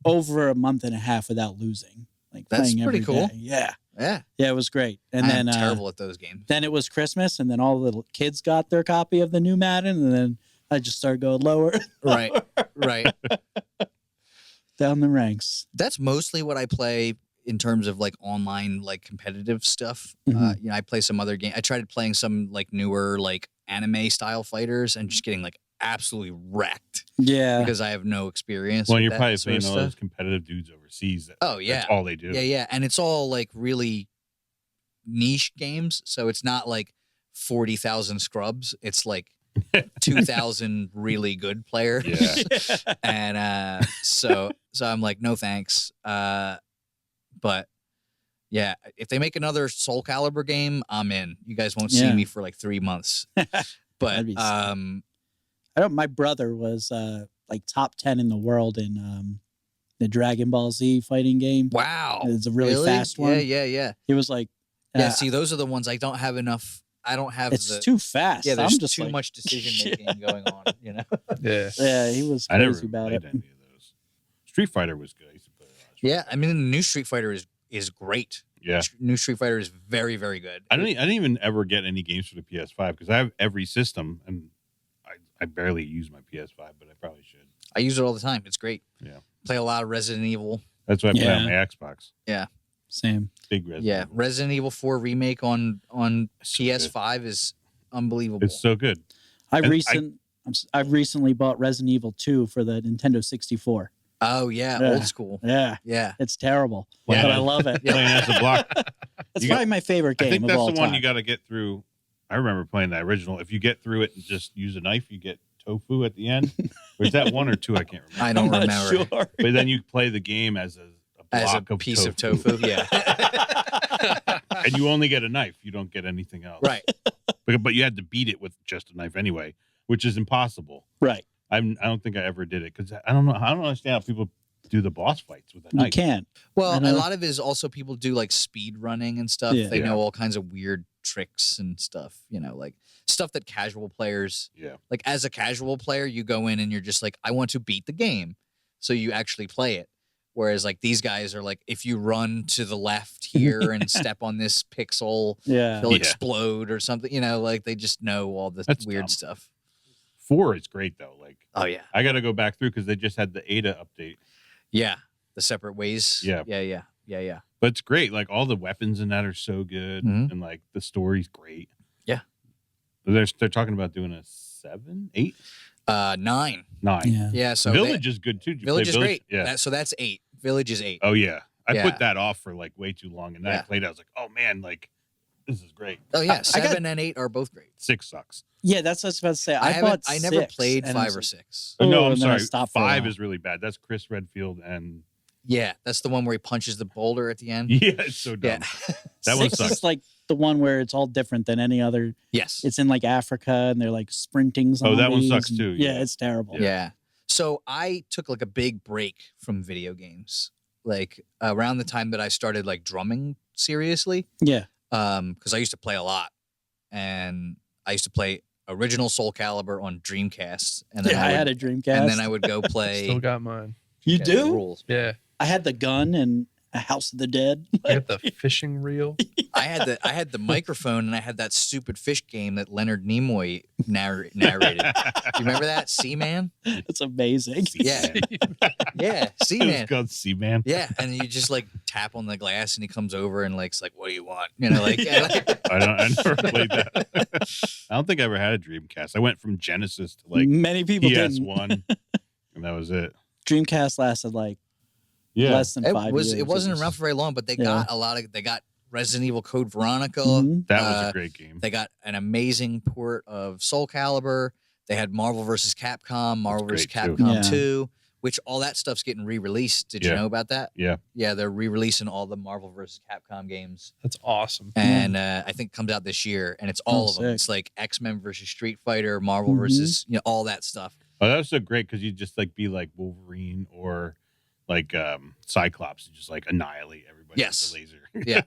over a month and a half without losing. Like That's playing pretty every cool. day. Yeah. Yeah. Yeah, it was great. And I then am terrible at those games. then it was Christmas, and then all the little kids got their copy of the new Madden, and then I just started going lower. Right. Right. Down the ranks. That's mostly what I play in terms of like online like competitive stuff. Mhm. I play some other game. I tried playing some like newer like anime style fighters and just getting like absolutely wrecked Yeah. because I have no experience. Well, with you're that probably sort of playing all stuff. those competitive dudes overseas. Oh, yeah. That's all they do. Yeah, and it's all like really niche games, so it's not like 40,000 scrubs. It's like 2,000 really good players. Yeah. And so I'm like, no thanks. But yeah, if they make another Soul Calibur game, I'm in. You guys won't see Yeah. me for like 3 months. But That'd be sick. My brother was like top 10 in the world in the Dragon Ball Z fighting game. wow, It's a really fast one. Yeah. He was like, Yeah, see, those are the ones I don't have enough. I don't have it's too fast. Yeah, there's I'm just too like, much decision making going on. Yeah. Yeah, he was I never crazy about played it. any of those. Street Fighter was good. I used to play a lot. of Street Yeah, I mean, the new Street Fighter is great. Yeah. New Street Fighter is very, very good. I didn't even ever get any games for the PS5 because I have every system and I barely use my PS5, but I probably should. I use it all the time. It's great. Yeah. Play a lot of Resident Evil. That's what I play on Yeah. my Xbox. Same. Big Resident Yeah, Evil. Resident Evil 4 remake on So PS5 is unbelievable. It's so good. I And recently bought Resident Evil 2 for the Nintendo 64. Oh yeah, Yeah. old school. Yeah, Yeah. it's terrible, Yeah. but I love it. Yeah. Playing as a block. It's You probably my favorite I game think of that's all the one time. you got to get through. I remember playing the original. If you get through it and just use a knife, you get tofu at the end. Or is that 1 or 2? I can't remember. I don't I'm not remember. sure. But then you play the game as a As block a of piece tofu. of tofu. Yeah. And you only get a knife. You don't get anything else. Right. But you had to beat it with just a knife anyway, which is impossible. Right. I don't think I ever did it because I don't know. I don't understand how people do the boss fights with a knife. You can't. Well, I a know. lot of it is also people do like speed running and stuff. Yeah. They Yeah. know all kinds of weird tricks and stuff, like stuff that casual players, Yeah. like as a casual player, you go in and you're just like, I want to beat the game. So you actually play it. Whereas like these guys are like, if you run to the left here and step on this pixel, Yeah. he'll Yeah. explode or something, like they just know all the That's weird dumb. stuff. 4 is great though. Like Oh yeah. I got to go back through because they just had the Ada update. Yeah. The separate ways. Yeah. Yeah. But it's great. Like all the weapons in that are so good, Mhm. and like the story's great. Yeah. They're talking about doing a 7, 8, 9. 9. Yeah. Yeah. So Village is good too. Did you play Village is great. Yeah. So that's 8. Village is 8. Oh yeah. I Yeah. put that off for like way too long, and then I Yeah. played it. I was like, oh man, like this is great. Oh yeah. I got- 7 and 8 are both great. 6 sucks. Yeah, that's what I was about to say. I never six, played and I 5 or was 6. Oh, No, I'm and then I sorry. stopped for a 5 while. is really bad. That's Chris Redfield and Yeah, that's the one where he punches the boulder at the end. yeah, it's so dumb. Yeah. That one Six sucks. is like the one where it's all different than any other. Yes. It's in like Africa and they're like sprinting. Oh, that one zombies sucks and- too, Yeah, yeah. it's terrible. Yeah. So I took like a big break from video games, like around the time that I started like drumming seriously. Yeah. Because I used to play a lot, and I used to play original Soul Calibur on Dreamcast, and then Yeah, I had a Dreamcast. and then I would go play. Still got mine. You Yeah, the do? rules. Yeah. I had the gun and a House of the Dead. I got the fishing reel. I had the microphone, and I had that stupid fish game that Leonard Nimoy narrated. You remember that? Seaman? It's amazing. Yeah. Yeah, It was Seaman. called Seaman. Yeah, and you just like tap on the glass, and he comes over and like's like, "What do you want?" Like, I never played that. I don't think I ever had a Dreamcast. I went from Genesis to like Many people didn't. PS1, and that was it. Dreamcast lasted like Yeah. less than 5 years. it wasn't around for very long, but they Yeah. got Resident Evil Code Veronica. Mhm. That was a great game. They got an amazing port of Soul Calibur. They had Marvel vs. Capcom, Marvel vs. great, too. Capcom Yeah. 2, which all that stuff's getting re-released. Did you Yeah. know about that? Yeah. Yeah, they're re-releasing all the Marvel vs. Capcom games. That's awesome. And I think comes out this year, and it's all Oh, of them. sick. It's like X-Men versus Street Fighter, Marvel Mhm. versus all that stuff. Oh, that was so great because you just like be like Wolverine or like Cyclops and just like annihilate everybody Yes. with the laser. Yeah.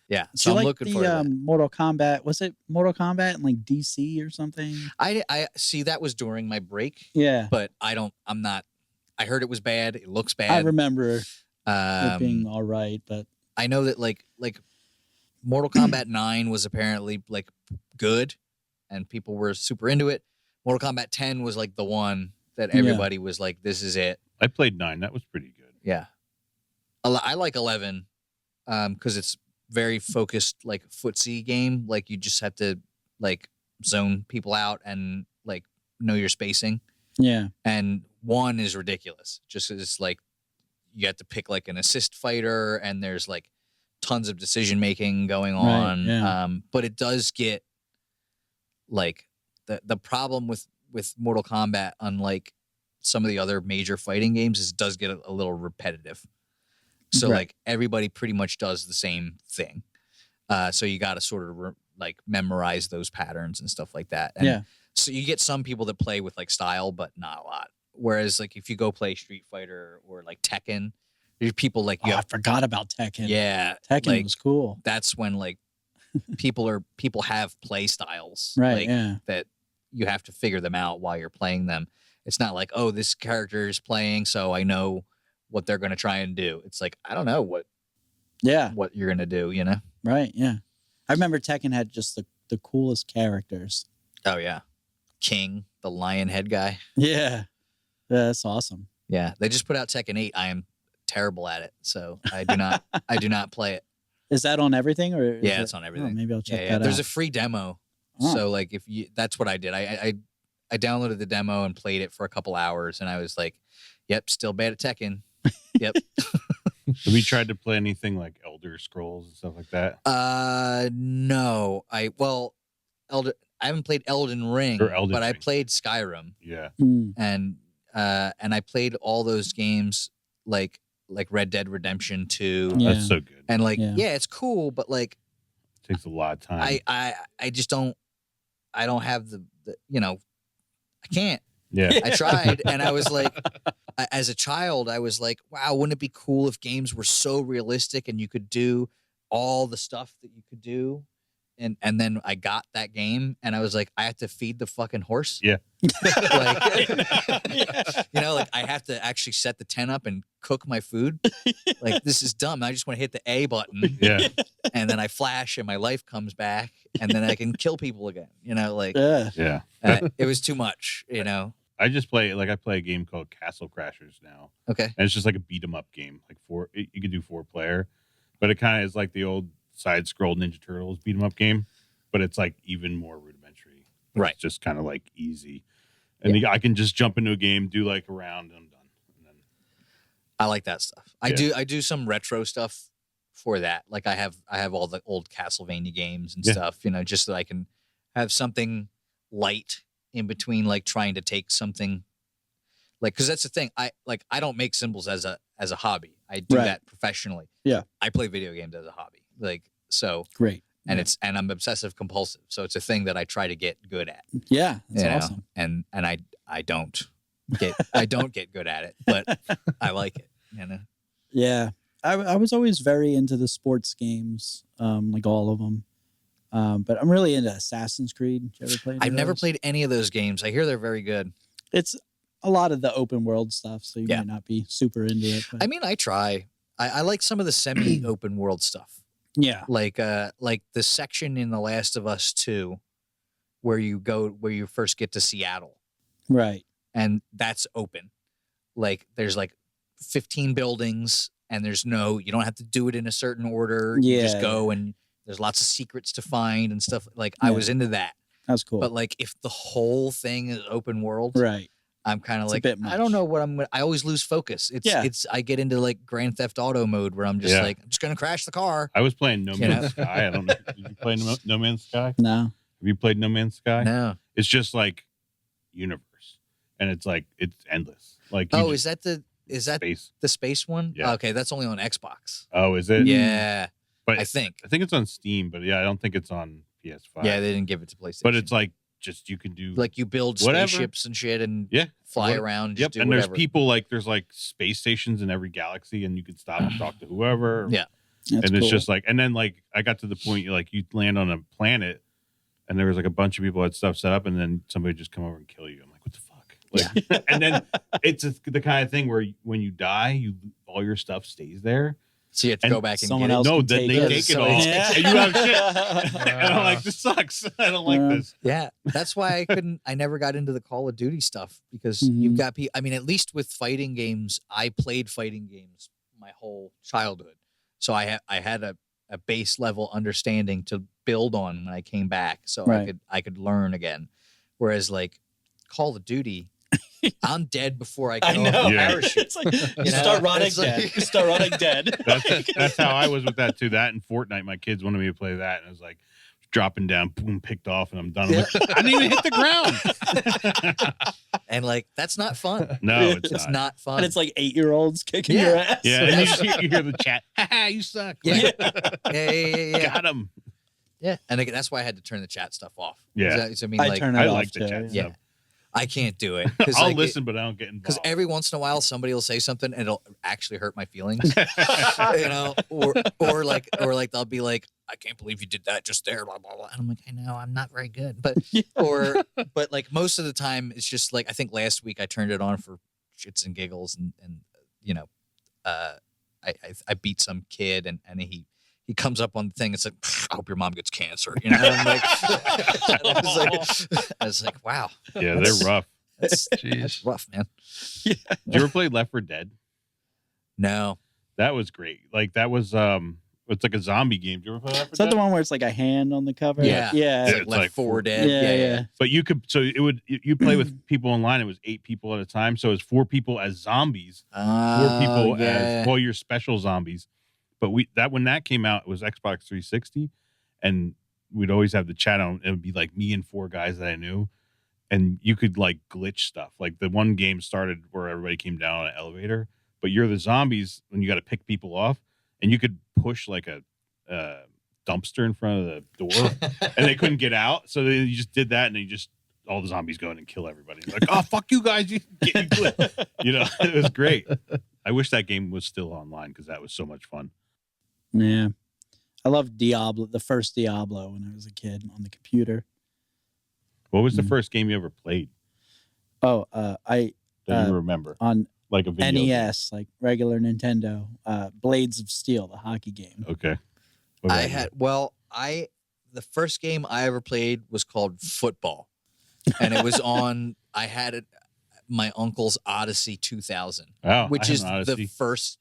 Yeah, Do so you I'm like looking for the Mortal Kombat? Was it Mortal Kombat in like DC or something? I see that was during my break, Yeah. but I'm not. I heard it was bad. It looks I bad. remember it being Um, all right, but I know that like Mortal Kombat 9 was apparently like good, and people were super into it. Mortal Kombat 10 was like the one that Yeah. everybody was like, "This is it." I played 9. That was pretty good. Yeah, I like 11 because it's very focused, like footsie game. Like you just have to like zone people out and like know your spacing. yeah. And 1 is ridiculous. Just 'cause it's like you have to pick like an assist fighter, and there's like tons of decision making going Right, on. yeah. But it does get like the problem with Mortal Kombat, unlike some of the other major fighting games, is it does get a little repetitive. So Right. like everybody pretty much does the same thing. So you got to sort of like memorize those patterns and stuff like that. And Yeah. So you get some people that play with like style, but not a lot. Whereas like if you go play Street Fighter or like Tekken, there's people like you Oh, I have, forgot about Tekken. yeah, Tekken like, was cool. that's when like people have play styles, Right. like, yeah. that you have to figure them out while you're playing them. It's not like, oh, this character is playing, so I know what they're going to try and do. It's like, I don't know Yeah. what you're going to do, you know? Right. Yeah. I remember Tekken had just the coolest characters. Oh yeah, King, the lion head guy. Yeah. That's awesome. Yeah, they just put out Tekken 8. I am terrible at it, so I do not play it. Is that on everything or? is Yeah, it- it's on oh, everything. maybe I'll check Yeah, that there's out. a free demo. Oh. So like that's what I did. I downloaded the demo and played it for a couple hours, and I was like, "Yep, still bad at Tekken." Yep. Have you tried to play anything like Elder Scrolls and stuff like that? No. I haven't played Elden Ring, Or Elden but I Ring. played Skyrim, Yeah. Mm. and I played all those games like Red Dead Redemption 2, Yeah. That's so good. and like Yeah. yeah, it's cool, but like It takes a lot of time. I just don't have the I can't. Yeah. I tried, and I was like, as a child, I was like, wow, wouldn't it be cool if games were so realistic and you could do all the stuff that you could do? And then I got that game, and I was like, I have to feed the fucking horse. Yeah. Like, you know, like I have to actually set the tent up and cook my food. Like, this is dumb. I just want to hit the A button. Yeah. And then I flash, and my life comes back, and then I can kill people again. You know, like Yeah. it was too much. You know. I just play a game called Castle Crashers now. Okay. And it's just like a beat 'em up game. Like you could do 4-player, but it kind of is like the old side scroll Ninja Turtles beat 'em up game, but it's like even more rudimentary. Right. It's just kind of like easy. And I can just jump into a game, do like a round, and I'm done. And then, I like that stuff. I do some retro stuff for that. Like I have all the old Castlevania games and stuff, you know, just so I can have something light in between, like trying to take something like, cause that's the thing. I don't make cymbals as a hobby. I do that professionally. Yeah. I play video games as a hobby. Like, so Great. and and I'm obsessive compulsive. So it's a thing that I try to get good at. Yeah. That's awesome. And I don't get good at it, but I like it, you know? Yeah. I was always very into the sports games, like all of them. But I'm really into Assassin's Creed. Did you ever play any I've of never those? played any of those games. I hear they're very good. It's a lot of the open world stuff, so you might not be super into it. But... I mean, I try. I like some of the semi-open world stuff. Yeah. Like the section in The Last of Us 2 where you first get to Seattle. Right. And that's open. Like there's like 15 buildings, and you don't have to do it in a certain order. You just go, and there's lots of secrets to find and stuff. Like I was into that. That's cool. But like if the whole thing is open world, right. I'm kind of like, I don't know what I always lose focus. I get into like Grand Theft Auto mode where I'm just like, I'm just going to crash the car. I was playing No Man's Sky. I don't know. Did you play No Man's Sky? No. Have you played No Man's Sky? No. It's just like universe, and it's endless. Like, is that space. the space one? Yeah. Okay. That's only on Xbox. Oh, is it? Yeah. But I think it's on Steam, but I don't think it's on PS5. Yeah. They didn't give it to PlayStation. But it's like, just you can do like you build spaceships and shit and fly around. Yep. And there's people there's like space stations in every galaxy, and you can stop and talk to whoever. Yeah. That's and it's cool. just like, and then like I got to the point you land on a planet, and there was like a bunch of people had stuff set up, and then somebody just come over and kill you. I'm like, what the fuck? Like, and then it's the kind of thing where when you die, all your stuff stays there. So you have to go back and someone get it. else No, can then take they it. take it So all, it's- and you have shit. And I'm like, this sucks. I don't like this. Yeah, that's why I never got into the Call of Duty stuff, because you've got people. I mean, at least with fighting games, I played fighting games my whole childhood, so I had a base level understanding to build on when I came back, so I could learn again. Whereas like Call of Duty, I'm dead before I get off the parachute. It's like you start rotting dead. You start rotting dead. That's how I was with that too. That and Fortnite, my kids wanted me to play that, and I was like dropping down, boom, picked off, and I'm done. I'm like, I didn't even hit the ground. And like that's not fun. No, it's not fun. And it's like 8-year-olds kicking your ass. Yeah, and you hear the chat. Ha, you suck. Yeah. Yeah. Got him. Yeah, and again, that's why I had to turn the chat stuff off. Yeah, I mean, I turn it I off like the too, chat yeah. stuff. I can't do it. I'll listen, but I don't get involved. Because every once in a while, somebody will say something and it'll actually hurt my feelings, you know, or like they'll be like, "I can't believe you did that just there," blah blah blah. And I'm like, I know, I'm not very good, but but like most of the time, it's just like I think last week I turned it on for shits and giggles, and you know, I beat some kid and he comes up on the thing. It's like, I hope your mom gets cancer. You know, and I'm like, I was like, wow. Yeah, they're rough. That's rough, man. Yeah. Did you ever play Left 4 Dead? No. That was great. Like that was it's like a zombie game. Did you ever play Left 4 Is that Dead? the one where it's like a hand on the cover? Yeah. Yeah. It's like Left 4 Dead. Yeah. But you play with people online. It was 8 people at a time, so it was 4 people as zombies, 4 people as your special zombies. But when that came out, it was Xbox 360, and we'd always have the chat on. It would be like me and 4 guys that I knew, and you could like glitch stuff. Like the one game started where everybody came down on an elevator, but you're the zombies and you got to pick people off, and you could push like a dumpster in front of the door, and they couldn't get out. So you just did that, and you just all the zombies go in and kill everybody. Like, oh, fuck you guys. You get me clip. It was great. I wish that game was still online because that was so much fun. Yeah. I loved Diablo, the first Diablo when I was a kid on the computer. What was the first game you ever played? Oh, I That you remember? on Like a video NES, like regular Nintendo, Blades of Steel, the hockey game. game? Okay. What about I you? had the first game I ever played was called Football, and it was on. I had it my uncle's Odyssey 2000, Oh, which I is had an the Odyssey. first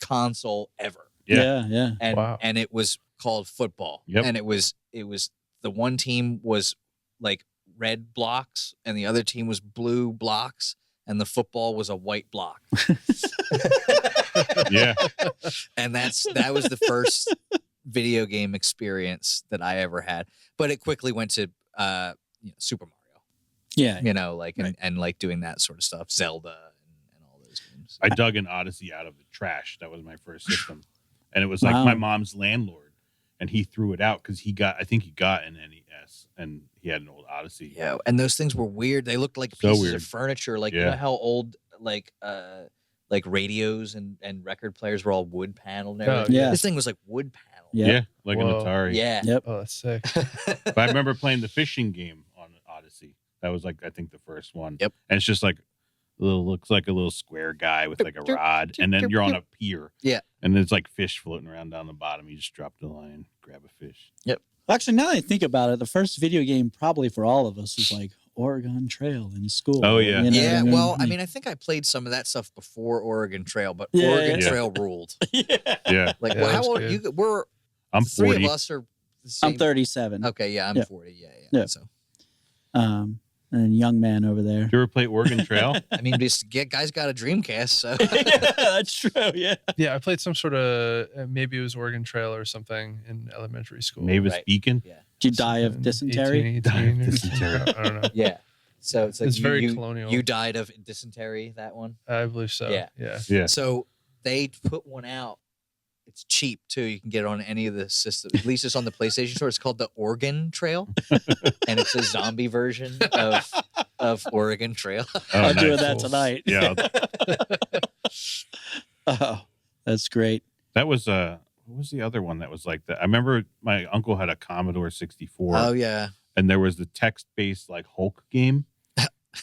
console ever, Yeah. and Wow. and it was called Football. Yep. And it was the one team was like red blocks, and the other team was blue blocks, and the football was a white block. Yeah. And that was the first video game experience that I ever had. But it quickly went to Super Mario. Yeah. Right. and like doing that sort of stuff, Zelda and all those games. I dug an Odyssey out of the trash. That was my first system. And it was like Wow. my mom's landlord. And he threw it out because I think he got an NES and he had an old Odyssey. Yeah, and those things were weird. They looked like So pieces weird. of furniture. Like you Yeah. know how old like radios and record players were all wood paneled and Oh, everything. yeah. This thing was like wood paneled. Yeah. Yeah, like Whoa. an Atari. Yeah. Yep. Oh, that's sick. But I remember playing the fishing game on Odyssey. That was like, I think, the first one. Yep. And it's just like looks like a little square guy with like a rod, and then you're on a pier. Yeah. And there's like fish floating around down the bottom. You just drop the line, grab a fish. Actually, now that I think about it, the first video game probably for all of us was like Oregon Trail in school. Oh, yeah. You know Yeah, what well, I mean, I think I played some of that stuff before Oregon Trail, but Yeah, Oregon yeah. Trail ruled. yeah. Yeah. Like, Yeah, well, how that's old good. you? We're I'm three 40. of us are. The same. I'm 37. Okay, yeah, I'm Yeah. 40. Yeah. Yeah. So And young man over there. Did you ever play Oregon Trail? I mean, guys got a Dreamcast, so Yeah, that's true. Yeah. Yeah, I played some sort of maybe it was Oregon Trail or something in elementary school. Mavis Right. Beacon? yeah, Did you die of dysentery? 18 or Dysentery. something. I don't know. yeah. So it's like It's you, very you, colonial. you died of dysentery. That one. I believe so. Yeah. Yeah. Yeah. So they put one out. It's cheap too. You can get it on any of the systems. At least it's on the PlayStation Store. It's called the Oregon Trail, and it's a zombie version of Oregon Trail. Oh, I'm doing nice. that Cool. tonight. Yeah. Oh, that's great. That was what was the other one that was like that? I remember my uncle had a Commodore 64. Oh yeah, And there was the text-based like Hulk game.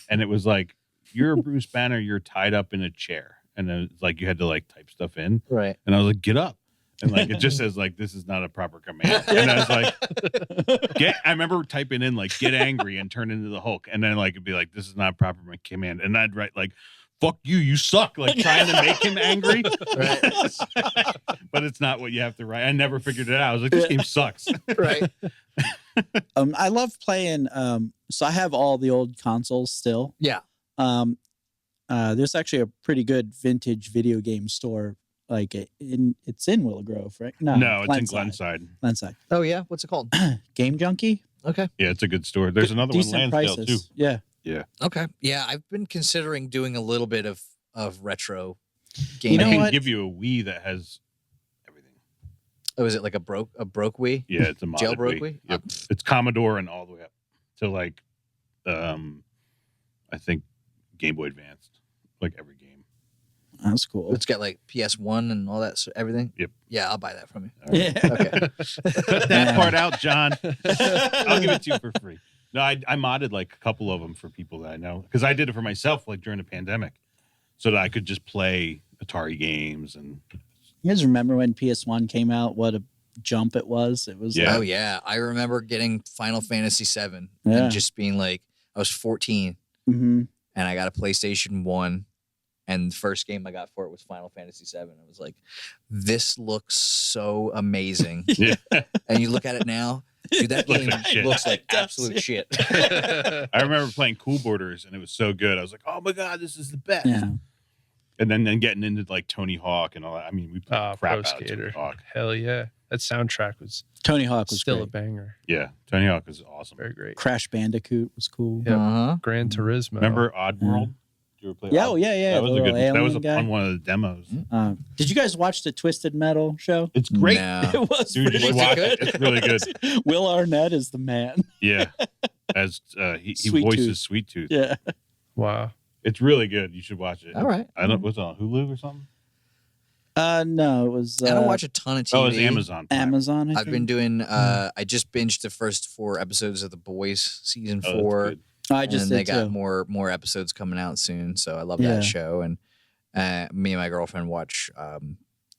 And it was like, you're Bruce Banner, you're tied up in a chair. And then it's like you had to like type stuff in. right. And I was like, get up. And like it just says like this is not a proper command. And I was like, I remember typing in like get angry and turn into the Hulk. And then like it'd be like, this is not a proper command. And I'd write like, fuck you, you suck, like trying to make him angry. Right. But it's not what you have to write. I never figured it out. I was like, this game sucks. Right. I love playing. So I have all the old consoles still. Yeah. There's actually a pretty good vintage video game store. Like it's in Willow Grove, right? No, it's in Glenside. Glenside. Oh yeah. What's it called? Game Junkie. Okay. Yeah, it's a good store. There's another one, Decent Lansdale, prices. too. Yeah. Okay. Yeah, I've been considering doing a little bit of retro gaming. You know I can what? give you a Wii that has everything. Oh, is it like a broke Wii? Yeah, it's a modded Jailbroke Wii. Wii? Yep. It's Commodore and all the way up to like, I think Game Boy Advanced, like every game. That's cool. It's got like PS1 and all that, everything. Yep. Yeah, I'll buy that from you. All right. Yeah. Okay. Cut that part out, John. I'll give it to you for free. No, I modded like a couple of them for people that I know because I did it for myself like during the pandemic, so that I could just play Atari games and. You guys remember when PS1 came out? What a jump it was! It was. Yeah. Oh yeah, I remember getting Final Fantasy VII Yeah. and just being like, I was 14 Mm-hmm. and I got a PlayStation 1. And the first game I got for it was Final Fantasy VII. I was like, this looks so amazing. Yeah. And you look at it now, dude, that Looks game like shit. looks like It does, absolute yeah. shit. I remember playing Cool Borders and it was so good. I was like, oh my God, this is the best. Yeah. And then getting into like Tony Hawk and all that. I mean, we played crap Pro out of Tony Skater. Hawk. Hell yeah. That soundtrack was Tony Hawk was still great. a banger. Yeah, Tony Hawk was awesome. Very great. Crash Bandicoot was cool. Yeah. Uh-huh. Gran Turismo. Remember Oddworld? Did you ever play Yeah, Odd- oh yeah. That was the a good. little That was a alien guy. fun one of the demos. Did you guys watch the Twisted Metal show? It's great. No. It was Dude, you pretty should Was it watch good? it. It's really good. Will Arnett is the man. Yeah. as he Sweet voices Tooth. Sweet Tooth. Yeah. Wow. It's really good. You should watch it. All right. I don't. What's it on Hulu or something? No, it was. I don't watch a ton of TV. Oh, it's Amazon. Prime. Amazon. I've been doing. I just binged the first 4 episodes of The Boys season Oh, 4. that's good. I just and they did got too. more episodes coming out soon. So I love Yeah. that show. And me and my girlfriend watch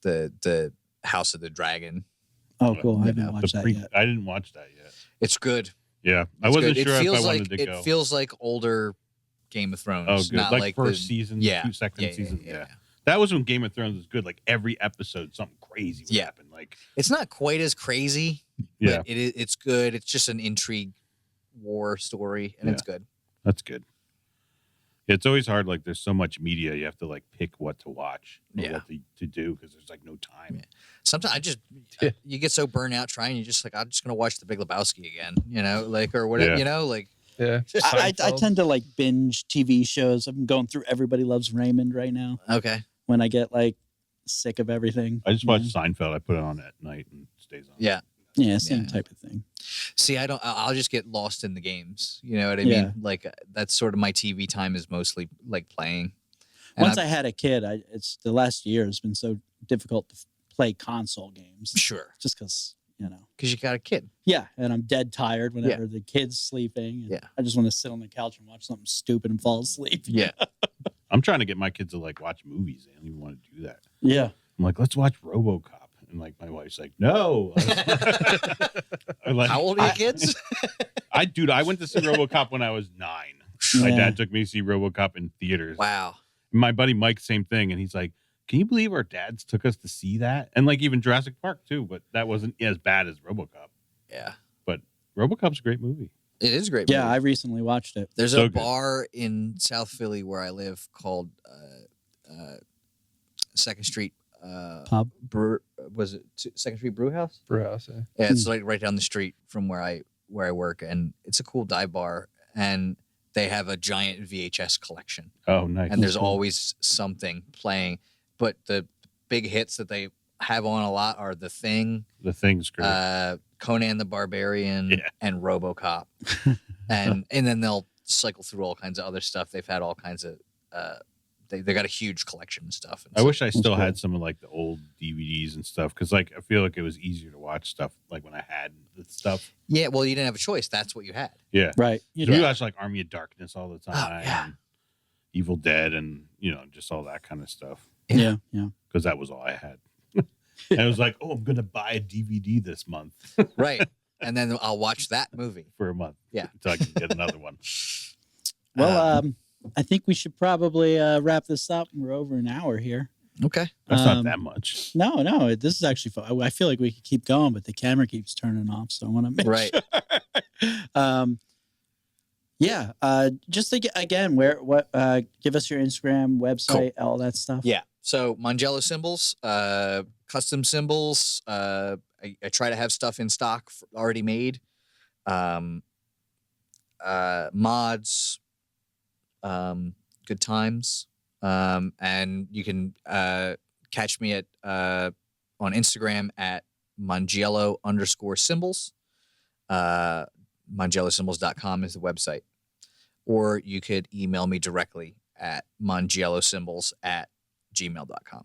the House of the Dragon. Oh, cool. I you haven't know, watched that yet. I didn't watch that yet. It's good. Yeah, I It's wasn't good. sure It if feels I like wanted to go. it feels like older Game of Thrones. Oh, good. Not Like first the, season, yeah, second season. yeah. Yeah. That was when Game of Thrones was good. Like every episode, something crazy would Yeah. happen. Like, It's not quite as crazy, yeah, but it's good. It's just an intrigue war story, and it's good. that's good. It's always hard. Like, there's so much media, you have to like pick what to watch, or Yeah. what to do, because there's like no time. Yeah. Sometimes I just you get so burnt out trying. You're just like, I'm just gonna watch The Big Lebowski again, like or whatever, Yeah. like. Yeah. I Seinfeld. tend to like binge TV shows. I'm going through Everybody Loves Raymond right now Okay. when I get like sick of everything. I just you know? watched Seinfeld. I put it on at night and it stays on. Yeah. Yeah, same Yeah. type of thing. See, I'll just get lost in the games. You know what I Yeah. mean? Like that's sort of my TV time is mostly like playing. And Once I had a kid, it's the last year has been so difficult to play console games sure, just because because you got a kid. Yeah, and I'm dead tired whenever the kid's sleeping. And Yeah. I just want to sit on the couch and watch something stupid and fall asleep. Yeah. I'm trying to get my kids to like watch movies. They don't even want to do that. Yeah. I'm like, let's watch RoboCop, and like my wife's like, no. I'm like, How old are your kids? I went to see RoboCop when I was 9. My Yeah. dad took me to see RoboCop in theaters. Wow. My buddy Mike, same thing, and he's like, can you believe our dads took us to see that? And like even Jurassic Park too, but that wasn't as bad as RoboCop. Yeah. But RoboCop's a great movie. It is a great. Yeah, movie. I recently watched it. There's So a good. bar in South Philly where I live called Second Street Pub. Was it Second Street Brew House? Brewhouse. Yeah. Yeah, it's like right down the street from where I work, and it's a cool dive bar, and they have a giant VHS collection, Oh, nice. and there's cool. always something playing. But the big hits that they have on a lot are The Thing, The Thing's great. Conan the Barbarian, Yeah. and RoboCop, and then they'll cycle through all kinds of other stuff. They've had all kinds of they got a huge collection of stuff. And I so- wish I still cool. had some of like the old DVDs and stuff, because like I feel like it was easier to watch stuff like when I had the stuff. Yeah, well, you didn't have a choice. That's what you had. Yeah. Right. So know, we watched like Army of Darkness all the time. yeah. And Evil Dead and just all that kind of stuff, yeah. Yeah. because that was all I had. And I was like, oh, I'm gonna buy a DVD this month Right. And then I'll watch that movie. for a month. Yeah. Until I can get another one. Well, I think we should probably wrap this up. We're over an hour here. Okay. That's not Um, that much. No, this is actually fun. I feel like we could keep going, but the camera keeps turning off, so I want to make Right. sure. Just again, give us your Instagram, website, all that stuff. Yeah. So Mongiello cymbals, custom cymbals. I try to have stuff in stock already made. Mods, good times. And you can catch me at on Instagram at Mongiello_cymbals. MongielloCymbals.com is the website. Or you could email me directly at mongiellocymbals@gmail.com.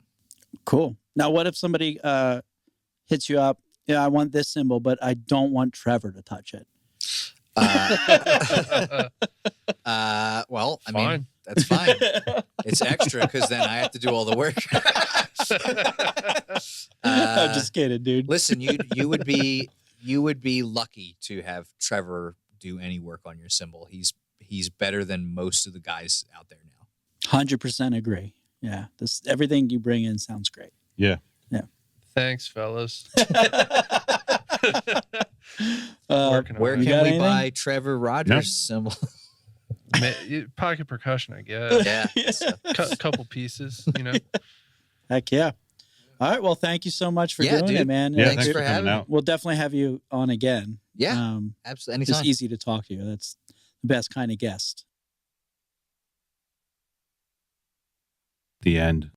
Cool. Now, what if somebody hits you up? Yeah, I want this symbol, but I don't want Trevor to touch it. Well, I mean, Fine. that's fine. It's extra because then I have to do all the work. I'm just kidding, dude. Listen, you would be lucky to have Trevor do any work on your cymbal. He's better than most of the guys out there now. 100% agree. Yeah, everything you bring in sounds great. Yeah. Thanks, fellas. Working Where You can got we anything? buy Trevor Rogers' cymbal? Pocket percussion, I guess. Yeah. Couple pieces, Heck yeah. All right. Well, thank you so much for Yeah, doing dude. it, man. Yeah. Thanks Thanks for for coming having me. out. We'll definitely have you on again. Yeah, absolutely. Anytime. Just easy to talk to you. That's the best kind of guest. The end.